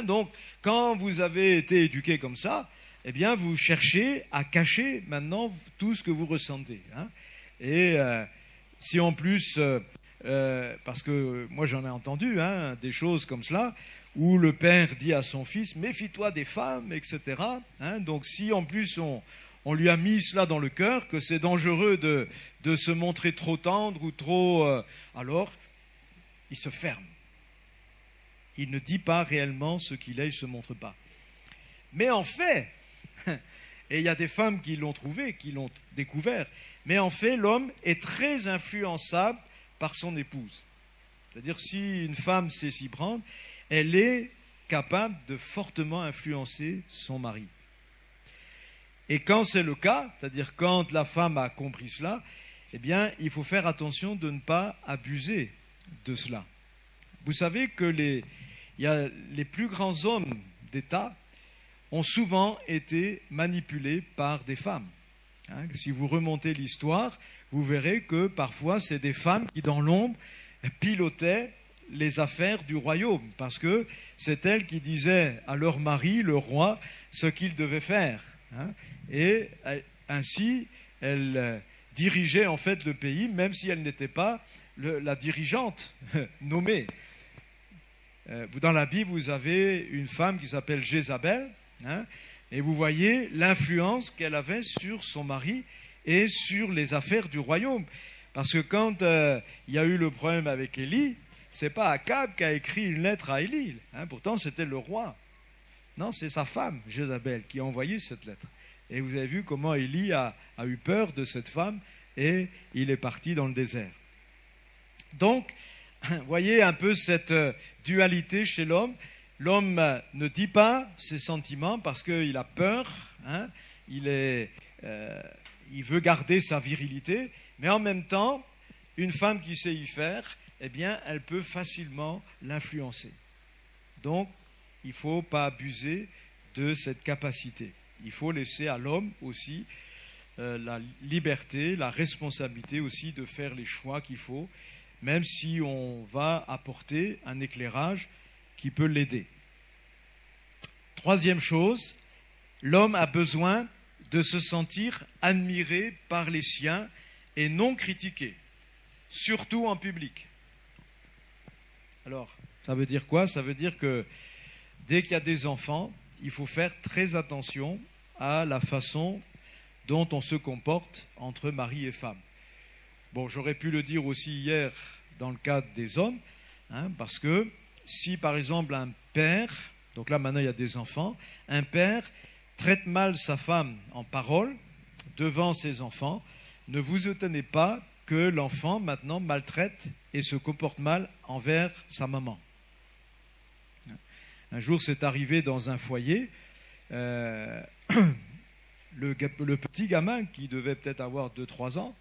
A: Donc, quand vous avez été éduqué comme ça, eh bien, vous cherchez à cacher maintenant tout ce que vous ressentez. Et si en plus, parce que moi j'en ai entendu des choses comme cela, où le père dit à son fils, méfie-toi des femmes, etc. Donc, si en plus on lui a mis cela dans le cœur, que c'est dangereux de se montrer trop tendre ou trop... alors, il se ferme. Il ne dit pas réellement ce qu'il est, il ne se montre pas. Mais en fait, et il y a des femmes qui l'ont trouvé, qui l'ont découvert, mais en fait, l'homme est très influençable par son épouse. C'est-à-dire, si une femme sait s'y prendre, elle est capable de fortement influencer son mari. Et quand c'est le cas, c'est-à-dire quand la femme a compris cela, eh bien, il faut faire attention de ne pas abuser de cela. Vous savez que les plus grands hommes d'État ont souvent été manipulés par des femmes. Si vous remontez l'histoire, vous verrez que parfois c'est des femmes qui, dans l'ombre, pilotaient les affaires du royaume, parce que c'est elles qui disaient à leur mari, le roi, ce qu'il devait faire. Et ainsi, elles dirigeaient en fait le pays, même si elle n'était pas la dirigeante nommée. Dans la Bible, vous avez une femme qui s'appelle Jézabel, et vous voyez l'influence qu'elle avait sur son mari et sur les affaires du royaume. Parce que quand il y a eu le problème avec Élie, c'est pas Akab qui a écrit une lettre à Élie, pourtant c'était le roi. Non, c'est sa femme, Jézabel, qui a envoyé cette lettre. Et vous avez vu comment Élie a eu peur de cette femme et il est parti dans le désert. Donc, voyez un peu cette dualité chez l'homme. L'homme ne dit pas ses sentiments parce qu'il a peur, il veut garder sa virilité, mais en même temps, une femme qui sait y faire, eh bien, elle peut facilement l'influencer. Donc, il ne faut pas abuser de cette capacité. Il faut laisser à l'homme aussi la liberté, la responsabilité aussi de faire les choix qu'il faut, même si on va apporter un éclairage qui peut l'aider. Troisième chose, l'homme a besoin de se sentir admiré par les siens et non critiqué, surtout en public. Alors, ça veut dire quoi ? Ça veut dire que dès qu'il y a des enfants, il faut faire très attention à la façon dont on se comporte entre mari et femme. Bon, j'aurais pu le dire aussi hier dans le cadre des hommes, parce que si par exemple un père, donc là maintenant il y a des enfants, un père traite mal sa femme en parole devant ses enfants, ne vous étonnez pas que l'enfant maintenant maltraite et se comporte mal envers sa maman. Un jour c'est arrivé dans un foyer, le petit gamin qui devait peut-être avoir 2-3 ans,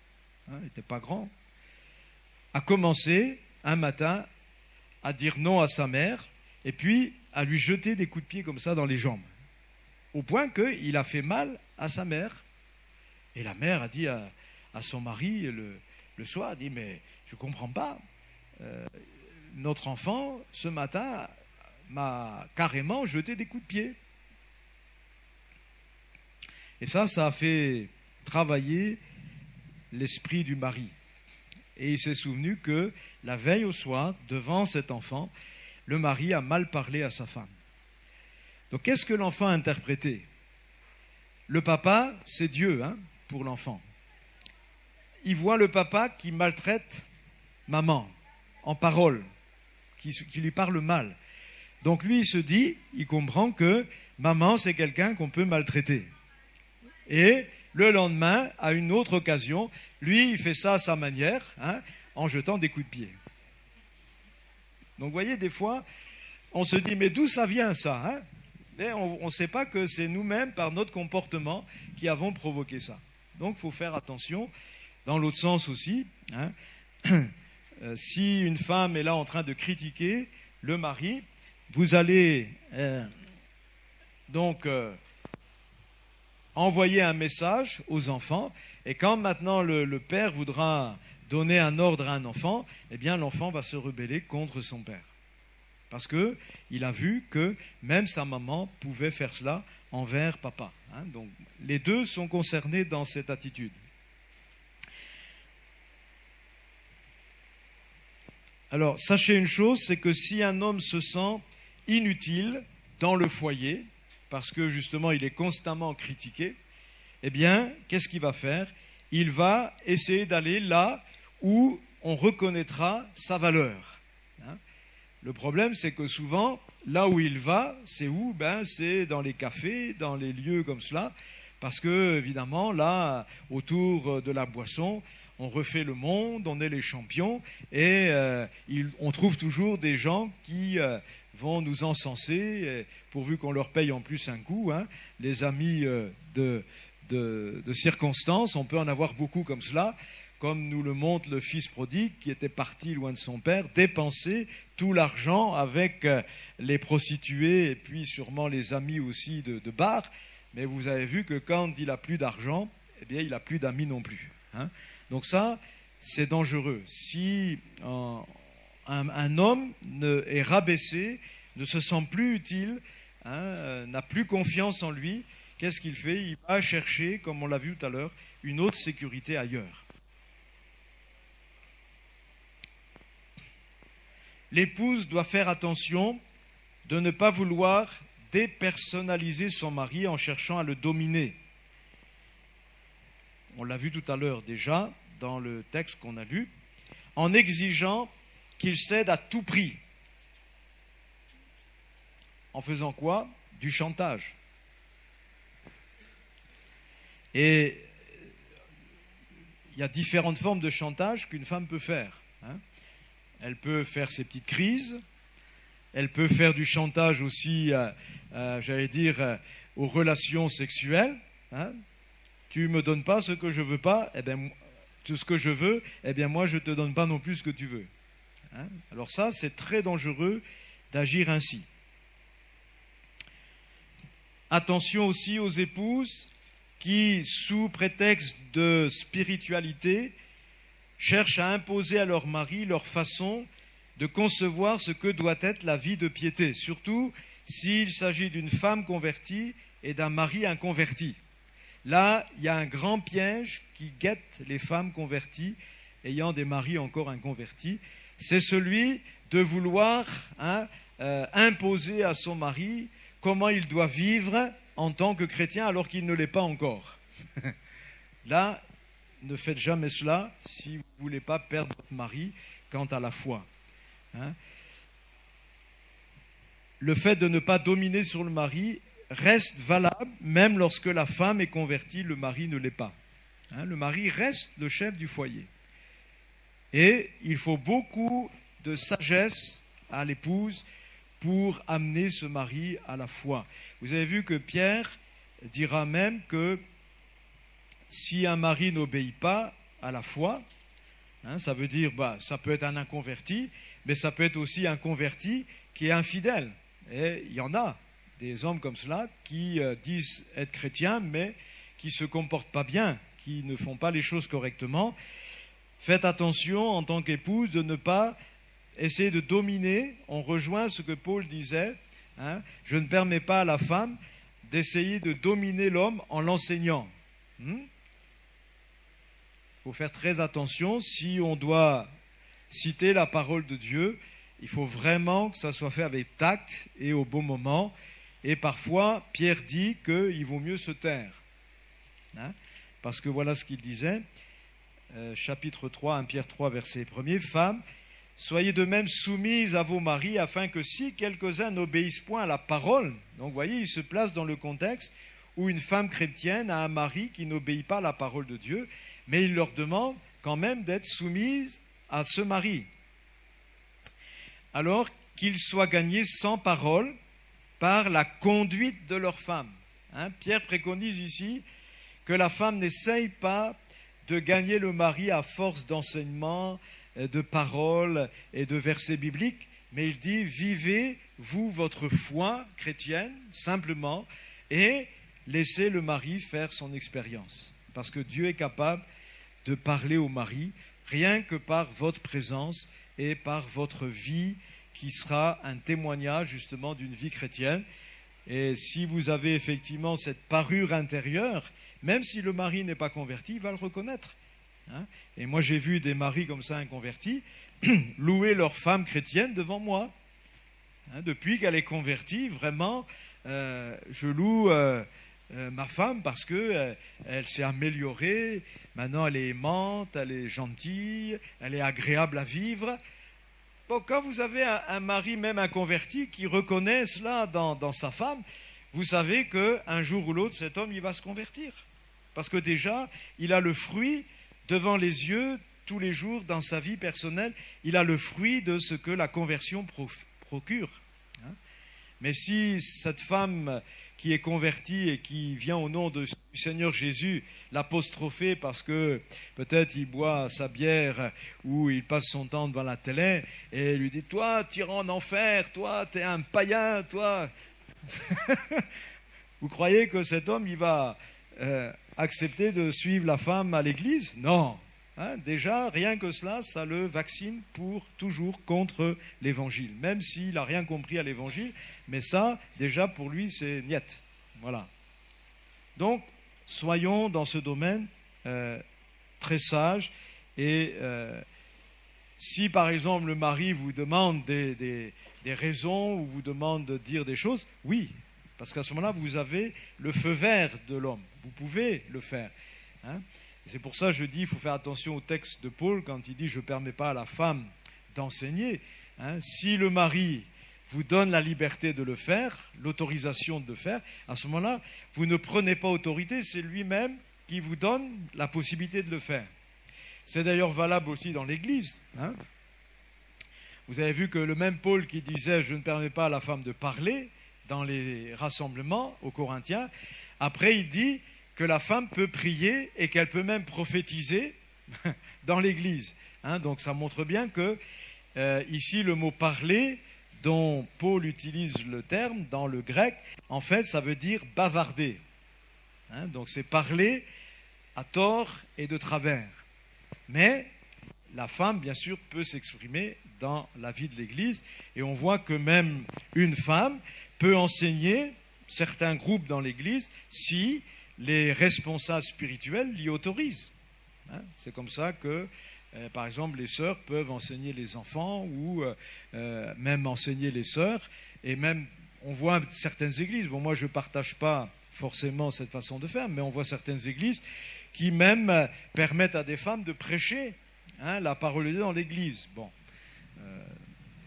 A: il n'était pas grand, a commencé un matin à dire non à sa mère et puis à lui jeter des coups de pied comme ça dans les jambes, au point qu'il a fait mal à sa mère. Et la mère a dit à son mari le soir, elle dit, mais je ne comprends pas, notre enfant ce matin m'a carrément jeté des coups de pied. Et ça a fait travailler l'esprit du mari. et il s'est souvenu que la veille au soir, devant cet enfant, le mari a mal parlé à sa femme. Donc qu'est-ce que l'enfant a interprété? Le papa, c'est Dieu, pour l'enfant. Il voit le papa qui maltraite maman en parole, qui lui parle mal. Donc lui, il se dit, il comprend que maman, c'est quelqu'un qu'on peut maltraiter. Et le lendemain, à une autre occasion, lui, il fait ça à sa manière, en jetant des coups de pied. Donc vous voyez, des fois, on se dit, mais d'où ça vient ça, Mais on ne sait pas que c'est nous-mêmes, par notre comportement, qui avons provoqué ça. Donc il faut faire attention. Dans l'autre sens aussi, si une femme est là en train de critiquer le mari, vous allez envoyer un message aux enfants, et quand maintenant le père voudra donner un ordre à un enfant, eh bien l'enfant va se rebeller contre son père. Parce qu'il a vu que même sa maman pouvait faire cela envers papa. Donc les deux sont concernés dans cette attitude. Alors, sachez une chose, c'est que si un homme se sent inutile dans le foyer, parce que justement il est constamment critiqué, eh bien, qu'est-ce qu'il va faire? Il va essayer d'aller là où on reconnaîtra sa valeur. Le problème, c'est que souvent, là où il va, c'est où? C'est dans les cafés, dans les lieux comme cela, parce que, évidemment, là, autour de la boisson, on refait le monde, on est les champions, et on trouve toujours des gens qui vont nous encenser, pourvu qu'on leur paye en plus un coup. Les amis de circonstances, on peut en avoir beaucoup comme cela, comme nous le montre le fils prodigue qui était parti loin de son père, dépenser tout l'argent avec les prostituées et puis sûrement les amis aussi de bar. Mais vous avez vu que quand il n'a plus d'argent, eh bien il n'a plus d'amis non plus. Donc ça, c'est dangereux. Si un homme est rabaissé, ne se sent plus utile, n'a plus confiance en lui, qu'est-ce qu'il fait? Il va chercher, comme on l'a vu tout à l'heure, une autre sécurité ailleurs. L'épouse doit faire attention de ne pas vouloir dépersonnaliser son mari en cherchant à le dominer. On l'a vu tout à l'heure déjà dans le texte qu'on a lu, en exigeant qu'il cède à tout prix. En faisant quoi? Du chantage. Et il y a différentes formes de chantage qu'une femme peut faire. Elle peut faire ses petites crises, elle peut faire du chantage aussi, aux relations sexuelles. Tu ne me donnes pas ce que je ne veux pas, tout ce que je veux, moi je ne te donne pas non plus ce que tu veux. Alors ça, c'est très dangereux d'agir ainsi. Attention aussi aux épouses qui, sous prétexte de spiritualité, cherchent à imposer à leur mari leur façon de concevoir ce que doit être la vie de piété, surtout s'il s'agit d'une femme convertie et d'un mari inconverti. Là, il y a un grand piège qui guette les femmes converties ayant des maris encore inconvertis. C'est celui de vouloir imposer à son mari comment il doit vivre en tant que chrétien alors qu'il ne l'est pas encore. Là, ne faites jamais cela si vous ne voulez pas perdre votre mari quant à la foi. Le fait de ne pas dominer sur le mari reste valable même lorsque la femme est convertie, le mari ne l'est pas. Le mari reste le chef du foyer. Et il faut beaucoup de sagesse à l'épouse pour amener ce mari à la foi. Vous avez vu que Pierre dira même que si un mari n'obéit pas à la foi, ça veut dire, ça peut être un inconverti, mais ça peut être aussi un converti qui est infidèle. Et il y en a des hommes comme cela qui disent être chrétiens, mais qui ne se comportent pas bien, qui ne font pas les choses correctement. Faites attention en tant qu'épouse de ne pas essayer de dominer. On rejoint ce que Paul disait, je ne permets pas à la femme d'essayer de dominer l'homme en l'enseignant. faut faire très attention. Si on doit citer la parole de Dieu, il faut vraiment que ça soit fait avec tact et au bon moment. Et parfois, Pierre dit qu'il vaut mieux se taire. Hein? Parce que voilà ce qu'il disait, chapitre 3, 1 Pierre 3, verset 1er, « Femmes, soyez de même soumises à vos maris, afin que si quelques-uns n'obéissent point à la parole, donc vous voyez, il se place dans le contexte où une femme chrétienne a un mari qui n'obéit pas à la parole de Dieu, mais il leur demande quand même d'être soumises à ce mari. Alors qu'ils soient gagnés sans parole par la conduite de leur femme. Hein, Pierre préconise ici que la femme n'essaye pas de gagner le mari à force d'enseignement, de paroles et de versets bibliques, mais il dit, vivez, vous, votre foi chrétienne, simplement, et laissez le mari faire son expérience. Parce que Dieu est capable de parler au mari, rien que par votre présence et par votre vie, qui sera un témoignage justement d'une vie chrétienne. Et si vous avez effectivement cette parure intérieure, même si le mari n'est pas converti, il va le reconnaître. Hein? Et moi j'ai vu des maris comme ça inconvertis louer leur femme chrétienne devant moi. Hein? Depuis qu'elle est convertie, vraiment, je loue ma femme parce que elle s'est améliorée. Maintenant elle est aimante, elle est gentille, elle est agréable à vivre. Bon, quand vous avez un mari même inconverti qui reconnaît cela dans sa femme, vous savez qu'un jour ou l'autre, cet homme il va se convertir. Parce que déjà, il a le fruit devant les yeux tous les jours dans sa vie personnelle. Il a le fruit de ce que la conversion procure. Hein? Mais si cette femme qui est convertie et qui vient au nom du Seigneur Jésus l'apostropher parce que peut-être il boit sa bière ou il passe son temps devant la télé et lui dit « Toi, tu iras en enfer, toi, tu es un païen, toi !» Vous croyez que cet homme, il va accepter de suivre la femme à l'église? Non. Hein, déjà, rien que cela, ça le vaccine pour toujours contre l'évangile, même s'il n'a rien compris à l'évangile, mais ça, déjà, pour lui, c'est niet. Voilà. Donc, soyons dans ce domaine très sages, et si, par exemple, le mari vous demande des raisons, ou vous demande de dire des choses, oui, parce qu'à ce moment-là, vous avez le feu vert de l'homme, vous pouvez le faire. Hein? C'est pour ça que je dis qu'il faut faire attention au texte de Paul quand il dit « je ne permets pas à la femme d'enseigner ». Hein, si le mari vous donne la liberté de le faire, l'autorisation de le faire, à ce moment-là, vous ne prenez pas autorité, c'est lui-même qui vous donne la possibilité de le faire. C'est d'ailleurs valable aussi dans l'Église. Hein. Vous avez vu que le même Paul qui disait « je ne permets pas à la femme de parler » dans les rassemblements aux Corinthiens, après il dit que la femme peut prier et qu'elle peut même prophétiser dans l'Église. Hein, donc ça montre bien que ici le mot « parler », dont Paul utilise le terme dans le grec, en fait ça veut dire « bavarder ». Hein, donc c'est parler à tort et de travers. Mais la femme, bien sûr, peut s'exprimer dans la vie de l'Église. Et on voit que même une femme peut enseigner certains groupes dans l'Église si les responsables spirituels l'y autorisent. Hein, c'est comme ça que, par exemple, les sœurs peuvent enseigner les enfants ou même enseigner les sœurs. Et même, on voit certaines églises, bon, moi je ne partage pas forcément cette façon de faire, mais on voit certaines églises qui même permettent à des femmes de prêcher la parole de Dieu dans l'église. Bon,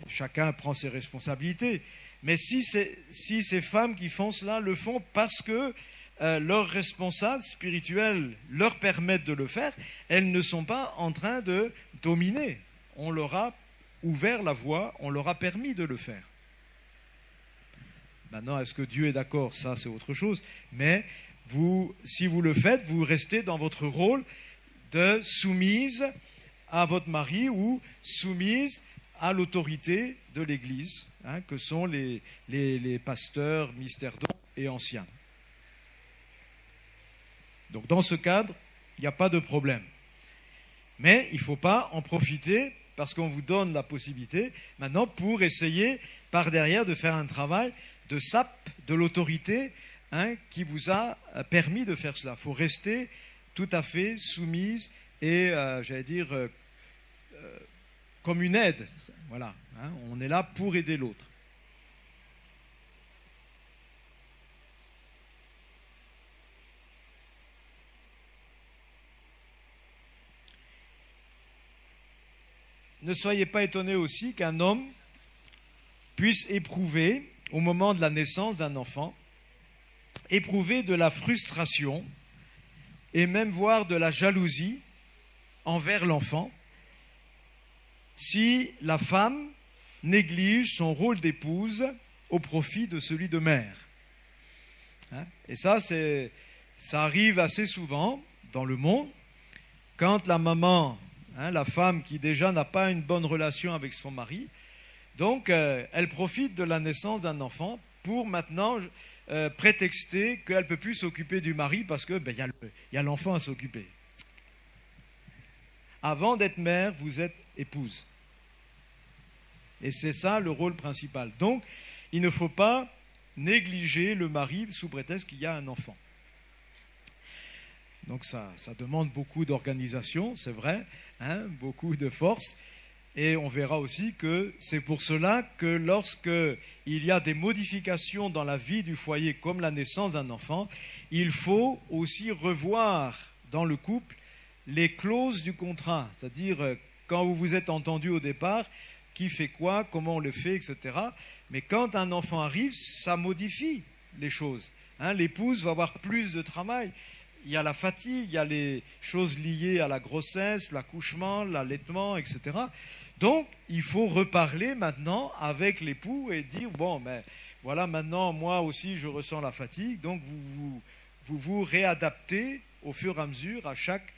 A: chacun prend ses responsabilités. Mais si ces femmes qui font cela le font parce que leurs responsables spirituels leur permettent de le faire, elles ne sont pas en train de dominer. On leur a ouvert la voie, on leur a permis de le faire. Maintenant, est-ce que Dieu est d'accord? Ça, c'est autre chose. Mais si vous le faites, vous restez dans votre rôle de soumise à votre mari ou soumise à l'autorité de l'Église, que sont les pasteurs, mystères dons et anciens. Donc dans ce cadre, il n'y a pas de problème. Mais il ne faut pas en profiter parce qu'on vous donne la possibilité maintenant pour essayer par derrière de faire un travail de sape de l'autorité qui vous a permis de faire cela. Il faut rester tout à fait soumise et, j'allais dire, comme une aide. Voilà, hein, on est là pour aider l'autre. Ne soyez pas étonnés aussi qu'un homme puisse éprouver, au moment de la naissance d'un enfant, éprouver de la frustration et même voir de la jalousie envers l'enfant si la femme néglige son rôle d'épouse au profit de celui de mère. Hein? Et ça arrive assez souvent dans le monde, quand la maman, hein, la femme qui déjà n'a pas une bonne relation avec son mari, donc elle profite de la naissance d'un enfant pour maintenant prétexter qu'elle ne peut plus s'occuper du mari parce que y a l'enfant à s'occuper. Avant d'être mère, vous êtes épouse. Et c'est ça le rôle principal. Donc, il ne faut pas négliger le mari sous prétexte qu'il y a un enfant. Donc ça demande beaucoup d'organisation, c'est vrai, hein, beaucoup de force. Et on verra aussi que c'est pour cela que lorsqu'il y a des modifications dans la vie du foyer, comme la naissance d'un enfant, il faut aussi revoir dans le couple les clauses du contrat. C'est-à-dire, quand vous vous êtes entendu au départ, qui fait quoi, comment on le fait, etc. Mais quand un enfant arrive, ça modifie les choses. Hein, l'épouse va avoir plus de travail. Il y a la fatigue, il y a les choses liées à la grossesse, l'accouchement, l'allaitement, etc. Donc, il faut reparler maintenant avec l'époux et dire, bon, ben voilà, maintenant, moi aussi, je ressens la fatigue, donc vous réadaptez au fur et à mesure à chaque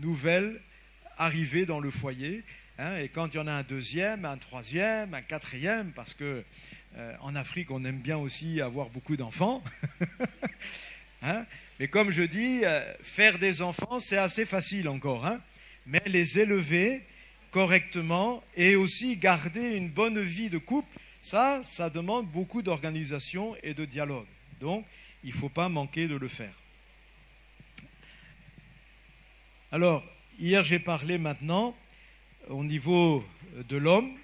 A: nouvelle arrivée dans le foyer. Hein, et quand il y en a un deuxième, un troisième, un quatrième, parce que en Afrique, on aime bien aussi avoir beaucoup d'enfants. Hein, mais comme je dis, faire des enfants, c'est assez facile encore. Hein, mais les élever correctement et aussi garder une bonne vie de couple, ça demande beaucoup d'organisation et de dialogue. Donc, il ne faut pas manquer de le faire. Alors, hier, j'ai parlé maintenant au niveau de l'homme,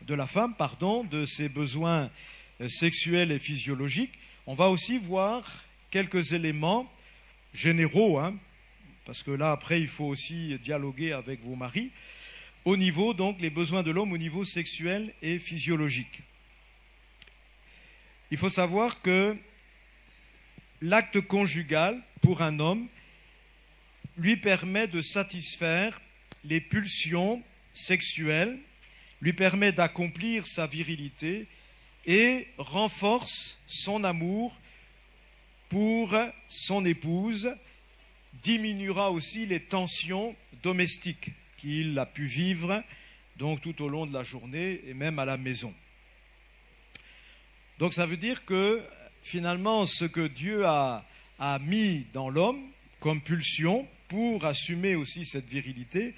A: de la femme, pardon, de ses besoins sexuels et physiologiques. On va aussi voir quelques éléments généraux, hein, parce que là, après, il faut aussi dialoguer avec vos maris, au niveau, donc, les besoins de l'homme au niveau sexuel et physiologique. Il faut savoir que l'acte conjugal, pour un homme, lui permet de satisfaire les pulsions sexuelles, lui permet d'accomplir sa virilité et renforce son amour pour son épouse, diminuera aussi les tensions domestiques qu'il a pu vivre donc tout au long de la journée et même à la maison. Donc ça veut dire que finalement ce que Dieu a mis dans l'homme comme pulsion pour assumer aussi cette virilité,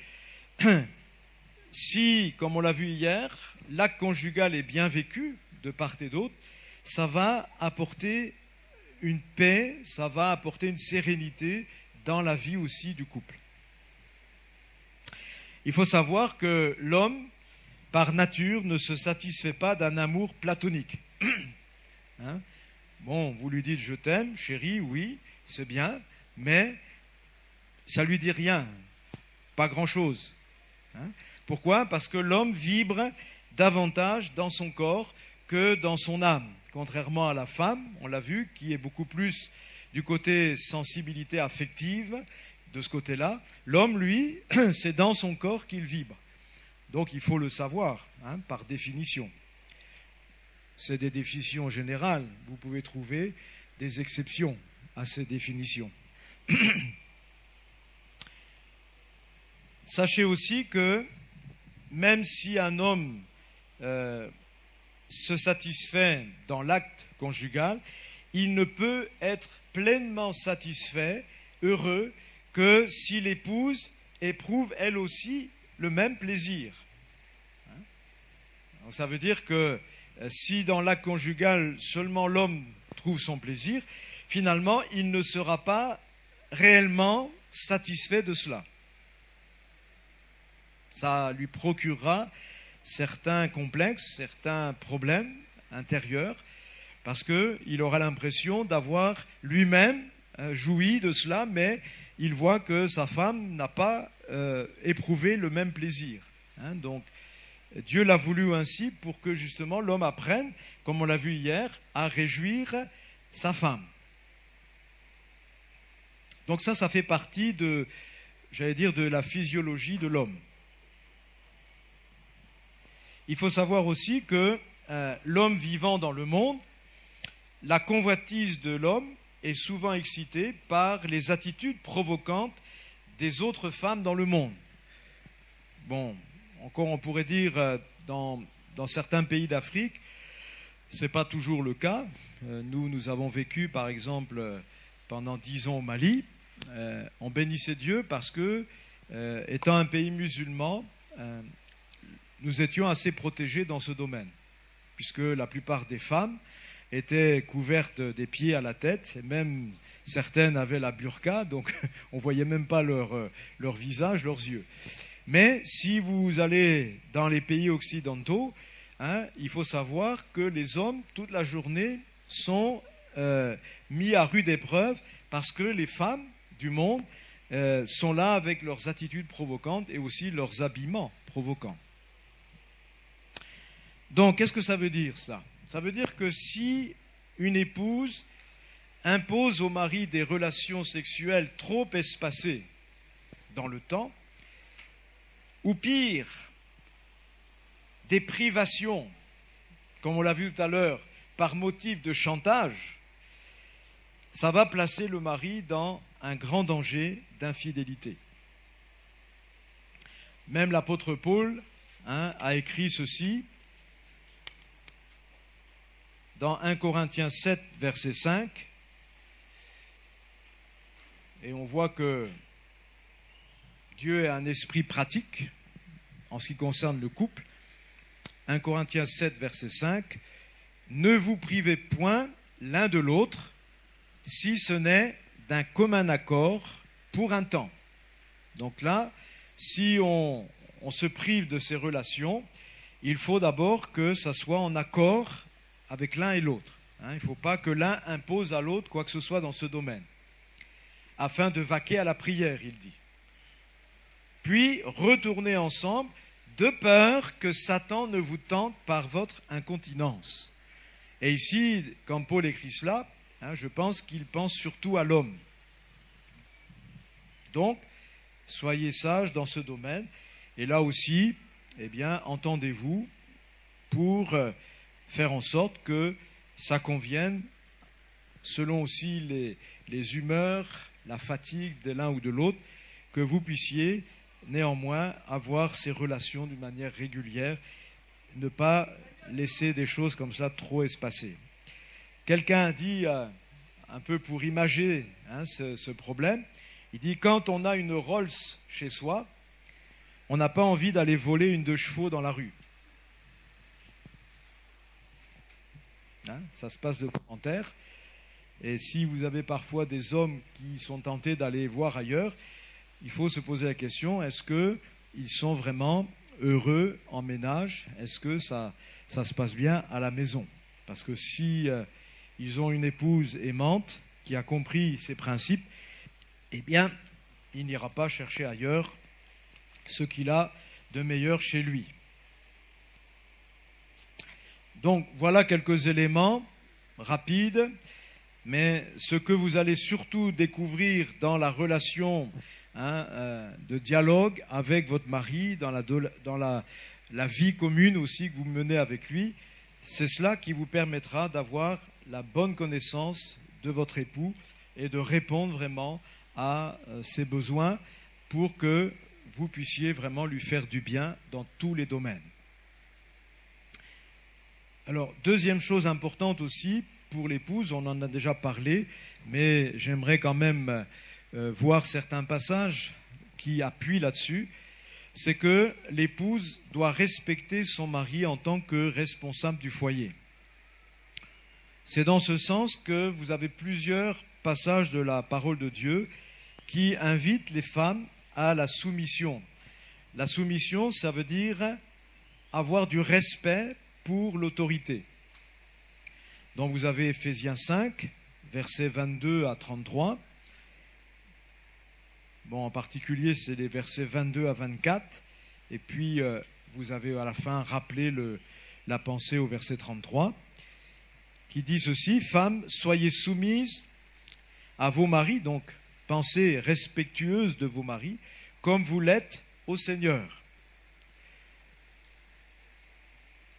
A: si, comme on l'a vu hier, l'acte conjugal est bien vécu de part et d'autre, ça va apporter une paix, ça va apporter une sérénité dans la vie aussi du couple. Il faut savoir que l'homme, par nature, ne se satisfait pas d'un amour platonique. Hein? Bon, vous lui dites « je t'aime, chérie », oui, c'est bien, mais ça lui dit rien, pas grand-chose. Hein? Pourquoi? Parce que l'homme vibre davantage dans son corps que dans son âme. Contrairement à la femme, on l'a vu, qui est beaucoup plus du côté sensibilité affective, de ce côté-là. L'homme, lui, c'est dans son corps qu'il vibre. Donc il faut le savoir, hein, par définition. C'est des définitions générales. Vous pouvez trouver des exceptions à ces définitions. Sachez aussi que même si un homme se satisfait dans l'acte conjugal, il ne peut être pleinement satisfait, heureux, que si l'épouse éprouve elle aussi le même plaisir. Donc ça veut dire que si dans l'acte conjugal seulement l'homme trouve son plaisir, finalement il ne sera pas réellement satisfait de cela. Ça lui procurera certains complexes, certains problèmes intérieurs, parce qu'il aura l'impression d'avoir lui-même joui de cela, mais il voit que sa femme n'a pas éprouvé le même plaisir. Donc, Dieu l'a voulu ainsi pour que justement l'homme apprenne, comme on l'a vu hier, à réjouir sa femme. Donc ça fait partie de la physiologie de l'homme. Il faut savoir aussi que l'homme vivant dans le monde, la convoitise de l'homme est souvent excitée par les attitudes provocantes des autres femmes dans le monde. Bon, encore on pourrait dire dans certains pays d'Afrique, ce n'est pas toujours le cas. Nous avons vécu par exemple pendant 10 ans au Mali. On bénissait Dieu parce que, étant un pays musulman, nous étions assez protégés dans ce domaine, puisque la plupart des femmes étaient couvertes des pieds à la tête, et même certaines avaient la burqa, donc on ne voyait même pas leur visage, leurs yeux. Mais si vous allez dans les pays occidentaux, il faut savoir que les hommes, toute la journée, sont mis à rude épreuve parce que les femmes du monde sont là avec leurs attitudes provocantes et aussi leurs habillements provocants. Donc, qu'est-ce que ça veut dire, ça ? Ça veut dire que si une épouse impose au mari des relations sexuelles trop espacées dans le temps, ou pire, des privations, comme on l'a vu tout à l'heure, par motif de chantage, ça va placer le mari dans un grand danger d'infidélité. Même l'apôtre Paul a écrit ceci dans 1 Corinthiens 7, verset 5, et on voit que Dieu est un esprit pratique en ce qui concerne le couple. 1 Corinthiens 7, verset 5, « Ne vous privez point l'un de l'autre, si ce n'est d'un commun accord pour un temps. » Donc là, si on se prive de ces relations, il faut d'abord que ça soit en accord avec l'un et l'autre. Il ne faut pas que l'un impose à l'autre quoi que ce soit dans ce domaine, afin de vaquer à la prière, il dit. Puis, retournez ensemble, de peur que Satan ne vous tente par votre incontinence. Et ici, quand Paul écrit cela, je pense qu'il pense surtout à l'homme. Donc, soyez sages dans ce domaine. Et là aussi, entendez-vous pour faire en sorte que ça convienne selon aussi les humeurs, la fatigue de l'un ou de l'autre, que vous puissiez néanmoins avoir ces relations d'une manière régulière, ne pas laisser des choses comme ça trop espacées. Quelqu'un a dit, un peu pour imager ce problème, il dit, quand on a une Rolls chez soi, on n'a pas envie d'aller voler une 2 chevaux dans la rue. Ça se passe de commentaires. Et si vous avez parfois des hommes qui sont tentés d'aller voir ailleurs, il faut se poser la question, est-ce qu'ils sont vraiment heureux en ménage? Est-ce que ça se passe bien à la maison? Parce que si ils ont une épouse aimante qui a compris ces principes, eh bien, il n'ira pas chercher ailleurs ce qu'il a de meilleur chez lui. Donc, voilà quelques éléments rapides, mais ce que vous allez surtout découvrir dans la relation de dialogue avec votre mari, dans la vie commune aussi que vous menez avec lui, c'est cela qui vous permettra d'avoir la bonne connaissance de votre époux et de répondre vraiment à ses besoins pour que vous puissiez vraiment lui faire du bien dans tous les domaines. Alors, deuxième chose importante aussi pour l'épouse, on en a déjà parlé, mais j'aimerais quand même voir certains passages qui appuient là-dessus, c'est que l'épouse doit respecter son mari en tant que responsable du foyer. C'est dans ce sens que vous avez plusieurs passages de la parole de Dieu qui invitent les femmes à la soumission. La soumission, ça veut dire avoir du respect pour l'autorité. Donc vous avez Éphésiens 5, versets 22 à 33. Bon, en particulier, c'est les versets 22 à 24. Et puis, vous avez à la fin rappelé la pensée au verset 33, qui dit ceci: « Femmes, soyez soumises à vos maris, donc pensez respectueuse de vos maris, comme vous l'êtes au Seigneur.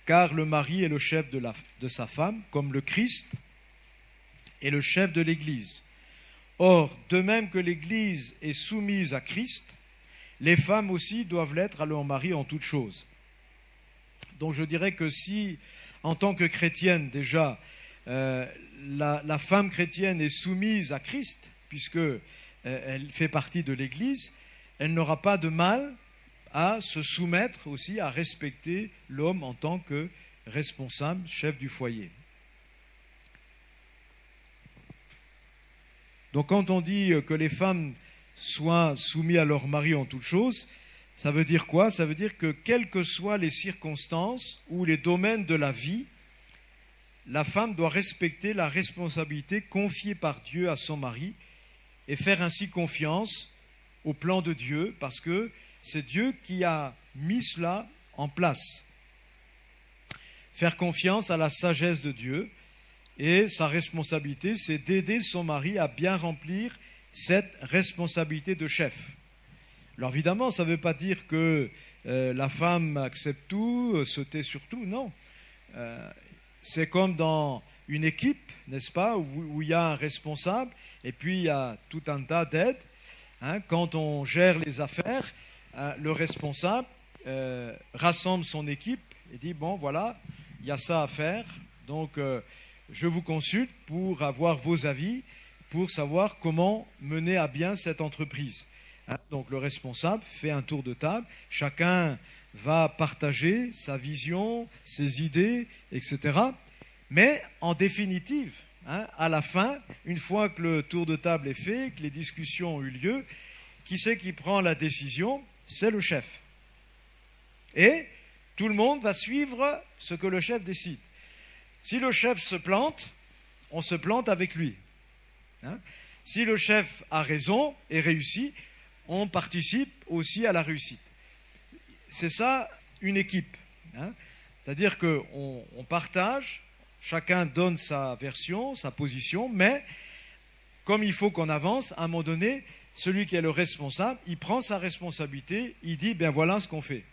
A: Car le mari est le chef de sa femme, comme le Christ est le chef de l'Église. Or, de même que l'Église est soumise à Christ, les femmes aussi doivent l'être à leur mari en toutes choses. » Donc je dirais que si, en tant que chrétienne déjà, la femme chrétienne est soumise à Christ, puisque elle fait partie de l'Église, elle n'aura pas de mal à se soumettre aussi, à respecter l'homme en tant que responsable, chef du foyer. Donc quand on dit que les femmes soient soumises à leur mari en toutes choses, ça veut dire quoi? Ça veut dire que quelles que soient les circonstances ou les domaines de la vie, la femme doit respecter la responsabilité confiée par Dieu à son mari et faire ainsi confiance au plan de Dieu, parce que c'est Dieu qui a mis cela en place. Faire confiance à la sagesse de Dieu, et sa responsabilité, c'est d'aider son mari à bien remplir cette responsabilité de chef. Alors évidemment, ça ne veut pas dire que la femme accepte tout, se tait sur tout, non. C'est comme dans une équipe, n'est-ce pas, où il y a un responsable et puis il y a tout un tas d'aides. Quand on gère les affaires, le responsable rassemble son équipe et dit « Bon, voilà, il y a ça à faire, donc je vous consulte pour avoir vos avis, pour savoir comment mener à bien cette entreprise. » Donc le responsable fait un tour de table, chacun va partager sa vision, ses idées, etc. Mais en définitive, à la fin, une fois que le tour de table est fait, que les discussions ont eu lieu, qui c'est qui prend la décision? C'est le chef. Et tout le monde va suivre ce que le chef décide. Si le chef se plante, on se plante avec lui. Si le chef a raison et réussit, on participe aussi à la réussite. C'est ça, une équipe. C'est-à-dire qu'on partage, chacun donne sa version, sa position, mais comme il faut qu'on avance, à un moment donné, celui qui est le responsable, il prend sa responsabilité, il dit, bien voilà ce qu'on fait.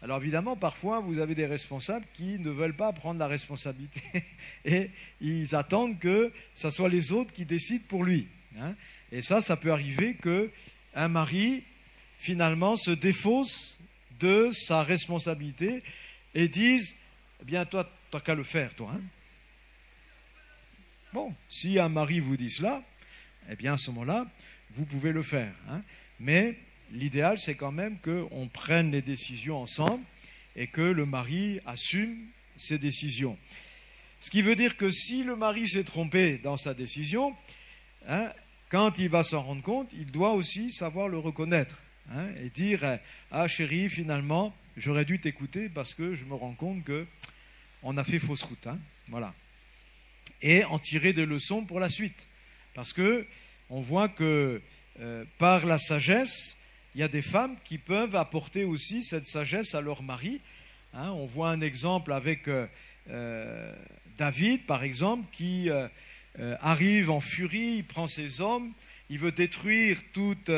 A: Alors évidemment, parfois, vous avez des responsables qui ne veulent pas prendre la responsabilité et ils attendent que ce soit les autres qui décident pour lui. Et ça peut arriver qu'un mari, finalement, se défausse de sa responsabilité et dise « Eh bien, toi, t'as qu'à le faire, toi. » Bon, si un mari vous dit cela, eh bien, à ce moment-là, vous pouvez le faire. Mais l'idéal, c'est quand même qu'on prenne les décisions ensemble et que le mari assume ses décisions. Ce qui veut dire que si le mari s'est trompé dans sa décision, quand il va s'en rendre compte, il doit aussi savoir le reconnaître et dire « Ah chérie, finalement, j'aurais dû t'écouter parce que je me rends compte qu'on a fait fausse route. » Voilà. Et en tirer des leçons pour la suite. Parce qu'on voit que par la sagesse, il y a des femmes qui peuvent apporter aussi cette sagesse à leur mari. On voit un exemple avec David, par exemple, qui arrive en furie, il prend ses hommes, il veut détruire toute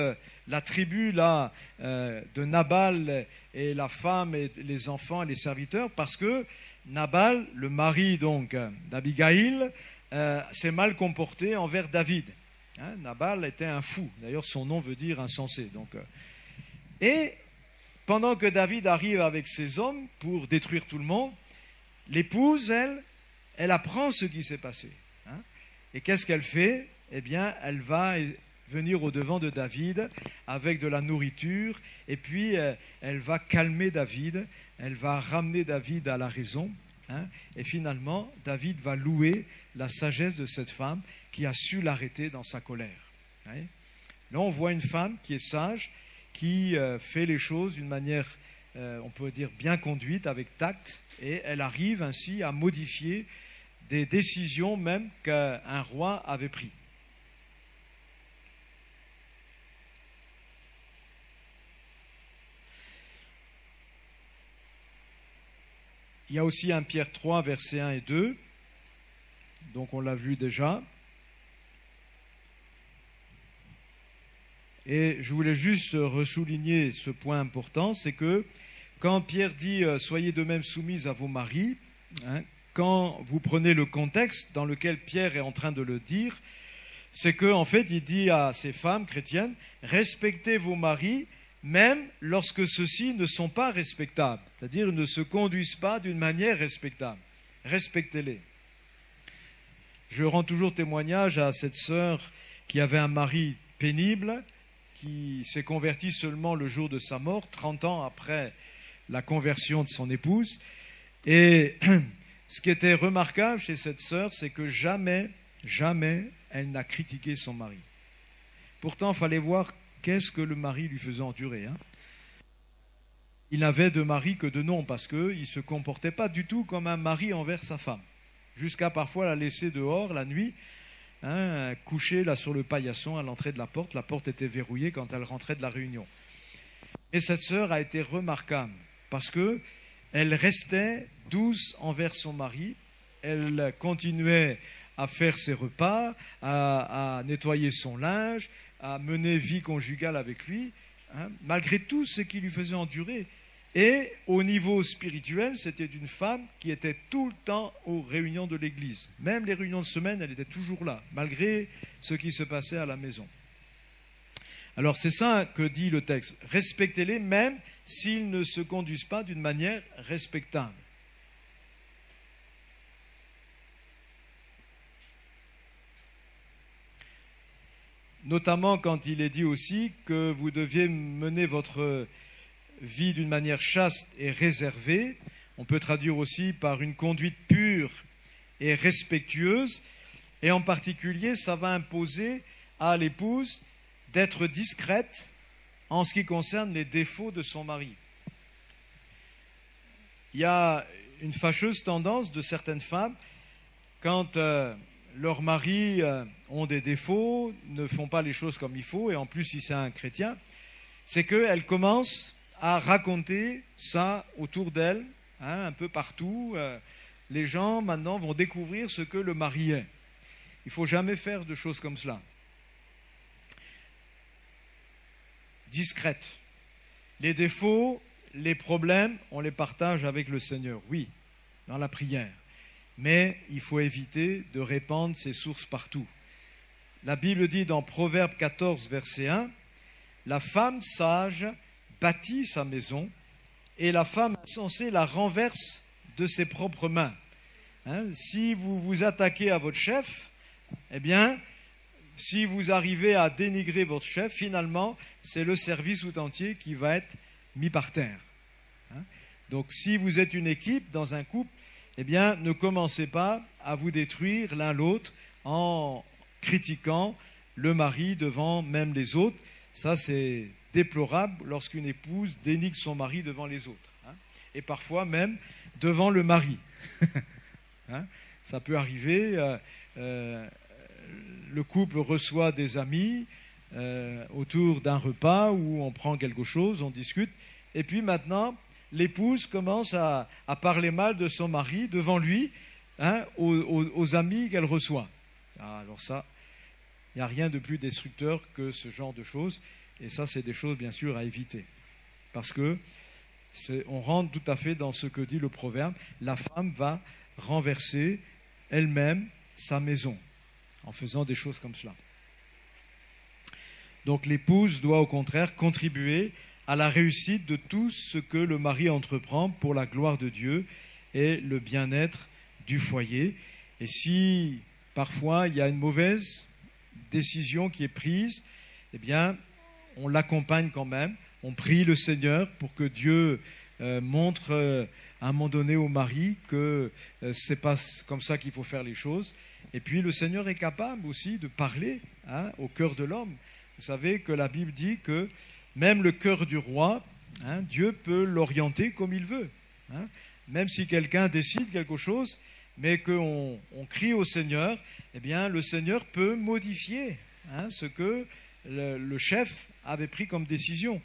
A: la tribu là, de Nabal et la femme et les enfants et les serviteurs, parce que Nabal, le mari donc d'Abigaïl, s'est mal comporté envers David. Nabal était un fou, d'ailleurs son nom veut dire insensé. Et pendant que David arrive avec ses hommes pour détruire tout le monde, l'épouse, elle apprend ce qui s'est passé. Et qu'est-ce qu'elle fait? Eh bien, elle va venir au-devant de David avec de la nourriture, et puis elle va calmer David, elle va ramener David à la raison, et finalement, David va louer la sagesse de cette femme qui a su l'arrêter dans sa colère. Là, on voit une femme qui est sage, qui fait les choses d'une manière, on peut dire, bien conduite, avec tact, et elle arrive ainsi à modifier des décisions même qu'un roi avait prises. Il y a aussi 1 Pierre 3, versets 1 et 2, donc on l'a vu déjà. Et je voulais juste ressouligner ce point important, c'est que quand Pierre dit « Soyez de même soumises à vos maris », quand vous prenez le contexte dans lequel Pierre est en train de le dire, c'est qu'en fait, il dit à ces femmes chrétiennes « Respectez vos maris », même lorsque ceux-ci ne sont pas respectables, c'est-à-dire ne se conduisent pas d'une manière respectable. Respectez-les. Je rends toujours témoignage à cette sœur qui avait un mari pénible, qui s'est converti seulement le jour de sa mort, 30 ans après la conversion de son épouse. Et ce qui était remarquable chez cette sœur, c'est que jamais elle n'a critiqué son mari. Pourtant, il fallait voir qu'est-ce que le mari lui faisait endurer. Il n'avait de mari que de nom, parce qu'il ne se comportait pas du tout comme un mari envers sa femme, jusqu'à parfois la laisser dehors la nuit, couchée là sur le paillasson à l'entrée de la porte était verrouillée quand elle rentrait de la réunion. Et cette sœur a été remarquable, parce qu'elle restait douce envers son mari, elle continuait à faire ses repas, à nettoyer son linge, à mener vie conjugale avec lui, malgré tout ce qu'il lui faisait endurer. Et au niveau spirituel, c'était une femme qui était tout le temps aux réunions de l'église. Même les réunions de semaine, elle était toujours là, malgré ce qui se passait à la maison. Alors c'est ça que dit le texte. Respectez-les même s'ils ne se conduisent pas d'une manière respectable. Notamment quand il est dit aussi que vous deviez mener votre vie d'une manière chaste et réservée. On peut traduire aussi par une conduite pure et respectueuse. Et en particulier, ça va imposer à l'épouse d'être discrète en ce qui concerne les défauts de son mari. Il y a une fâcheuse tendance de certaines femmes, quand leurs maris ont des défauts, ne font pas les choses comme il faut, et en plus si c'est un chrétien, c'est qu'elles commencent à raconter ça autour d'elles, un peu partout. Les gens maintenant vont découvrir ce que le mari est. Il ne faut jamais faire de choses comme cela. Discrète. Les défauts, les problèmes, on les partage avec le Seigneur, oui, dans la prière. Mais il faut éviter de répandre ces sources partout. La Bible dit dans Proverbe 14, verset 1, « La femme sage bâtit sa maison, et la femme insensée la renverse de ses propres mains. » Si vous vous attaquez à votre chef, eh bien, si vous arrivez à dénigrer votre chef, finalement, c'est le service tout entier qui va être mis par terre. Donc, si vous êtes une équipe dans un couple, eh bien, ne commencez pas à vous détruire l'un l'autre en critiquant le mari devant même les autres. Ça, c'est déplorable lorsqu'une épouse dénigre son mari devant les autres. Et parfois même devant le mari. Ça peut arriver. Le couple reçoit des amis autour d'un repas où on prend quelque chose, on discute. Et puis maintenant, l'épouse commence à parler mal de son mari devant lui, aux amis qu'elle reçoit. Alors ça, il n'y a rien de plus destructeur que ce genre de choses. Et ça, c'est des choses, bien sûr, à éviter. Parce que on rentre tout à fait dans ce que dit le proverbe. La femme va renverser elle-même sa maison en faisant des choses comme cela. Donc l'épouse doit au contraire contribuer à la réussite de tout ce que le mari entreprend pour la gloire de Dieu et le bien-être du foyer. Et si parfois il y a une mauvaise décision qui est prise, eh bien on l'accompagne quand même. On prie le Seigneur pour que Dieu montre à un moment donné au mari que c'est pas comme ça qu'il faut faire les choses. Et puis le Seigneur est capable aussi de parler au cœur de l'homme. Vous savez que la Bible dit que même le cœur du roi, Dieu peut l'orienter comme il veut. Même si quelqu'un décide quelque chose, mais qu'on crie au Seigneur, eh bien, le Seigneur peut modifier ce que le chef avait pris comme décision.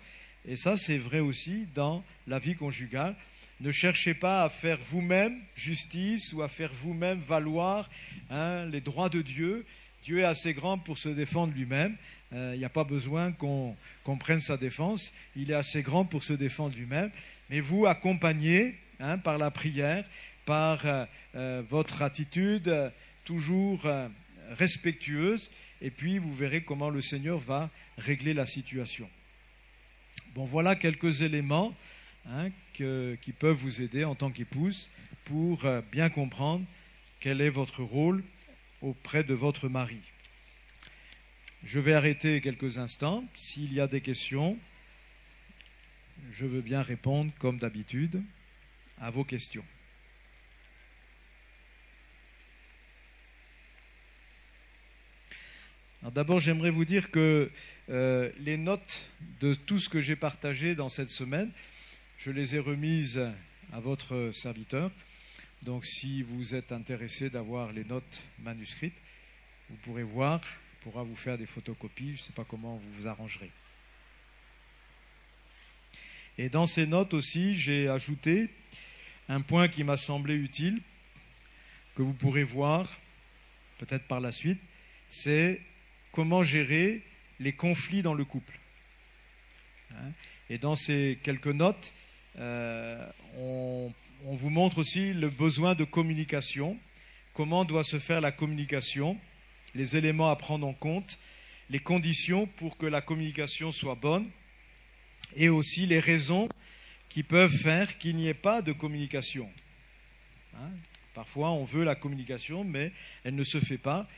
A: Et ça, c'est vrai aussi dans la vie conjugale. Ne cherchez pas à faire vous-même justice ou à faire vous-même valoir les droits de Dieu. Dieu est assez grand pour se défendre lui-même. Il n'y a pas besoin qu'on prenne sa défense. Il est assez grand pour se défendre lui-même. Mais vous accompagnez par la prière, par votre attitude toujours respectueuse, et puis vous verrez comment le Seigneur va régler la situation. Bon, voilà quelques éléments qui peuvent vous aider en tant qu'épouse pour bien comprendre quel est votre rôle auprès de votre mari. Je vais arrêter quelques instants. S'il y a des questions, je veux bien répondre comme d'habitude à vos questions. Alors d'abord, j'aimerais vous dire que les notes de tout ce que j'ai partagé dans cette semaine, je les ai remises à votre serviteur. Donc si vous êtes intéressé d'avoir les notes manuscrites, vous pourrez voir, il pourra vous faire des photocopies, je ne sais pas comment vous vous arrangerez. Et dans ces notes aussi, j'ai ajouté un point qui m'a semblé utile, que vous pourrez voir peut-être par la suite, c'est comment gérer les conflits dans le couple. Et dans ces quelques notes, on vous montre aussi le besoin de communication, comment doit se faire la communication, les éléments à prendre en compte, les conditions pour que la communication soit bonne, et aussi les raisons qui peuvent faire qu'il n'y ait pas de communication. Parfois, on veut la communication, mais elle ne se fait pas.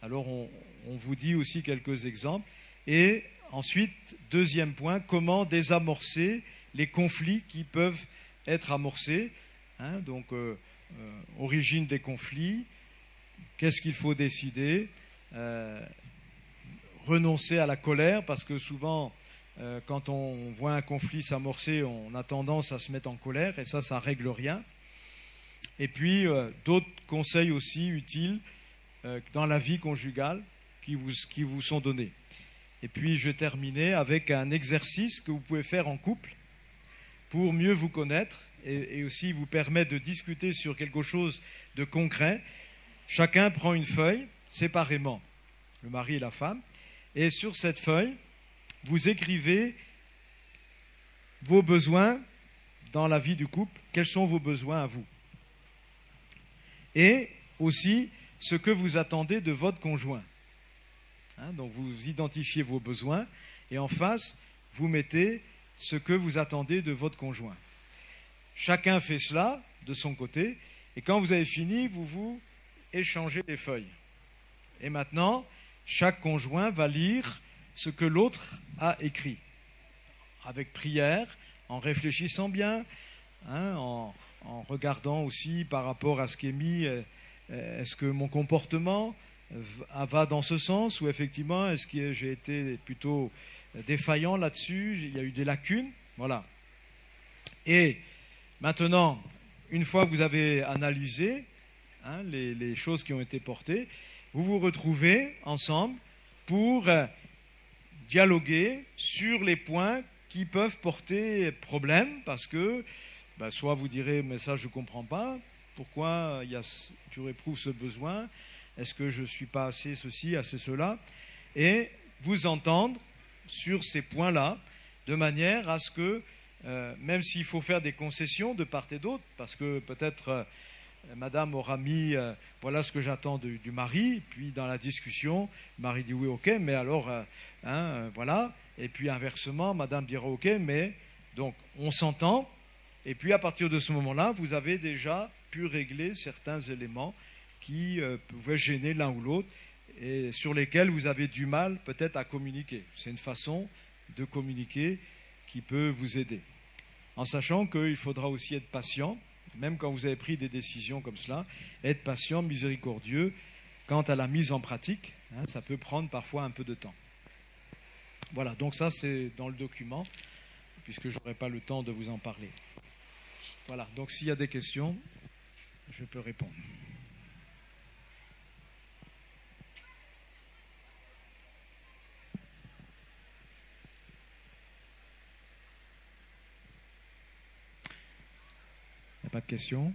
A: Alors, on vous dit aussi quelques exemples. Et ensuite, deuxième point, comment désamorcer les conflits qui peuvent être amorcés. Donc, origine des conflits, qu'est-ce qu'il faut décider, renoncer à la colère, parce que souvent, quand on voit un conflit s'amorcer, on a tendance à se mettre en colère, et ça règle rien. Et puis, d'autres conseils aussi utiles dans la vie conjugale qui vous sont donnés. Et puis, je terminais avec un exercice que vous pouvez faire en couple pour mieux vous connaître et aussi vous permettre de discuter sur quelque chose de concret. Chacun prend une feuille séparément, le mari et la femme, et sur cette feuille, vous écrivez vos besoins dans la vie du couple. Quels sont vos besoins à vous? Et aussi ce que vous attendez de votre conjoint. Donc vous identifiez vos besoins et en face, vous mettez ce que vous attendez de votre conjoint. Chacun fait cela de son côté et quand vous avez fini, vous échangez les feuilles. Et maintenant, chaque conjoint va lire ce que l'autre a écrit, avec prière, en réfléchissant bien, en regardant aussi par rapport à ce qui est mis, est-ce que mon comportement va dans ce sens, ou effectivement, est-ce que j'ai été plutôt défaillant là-dessus, il y a eu des lacunes, voilà. Et maintenant, une fois que vous avez analysé les choses qui ont été portées, vous vous retrouvez ensemble pour dialoguer sur les points qui peuvent porter problème, parce que soit vous direz, mais ça je ne comprends pas, pourquoi tu éprouves ce besoin, est-ce que je ne suis pas assez ceci, assez cela, et vous entendre sur ces points-là, de manière à ce que, même s'il faut faire des concessions de part et d'autre, parce que peut-être madame aura mis, voilà ce que j'attends du mari, puis dans la discussion, le mari dit oui, ok, mais alors, voilà, et puis inversement, madame dira ok, mais, donc, on s'entend, et puis à partir de ce moment-là, vous avez déjà pu régler certains éléments qui pouvaient gêner l'un ou l'autre, et sur lesquels vous avez du mal peut-être à communiquer. C'est une façon de communiquer qui peut vous aider. En sachant qu'il faudra aussi être patient, même quand vous avez pris des décisions comme cela, être patient, miséricordieux, quant à la mise en pratique, ça peut prendre parfois un peu de temps. Voilà, donc ça c'est dans le document, puisque je n'aurai pas le temps de vous en parler. Voilà, donc s'il y a des questions, je peux répondre. Il n'y a pas de questions ?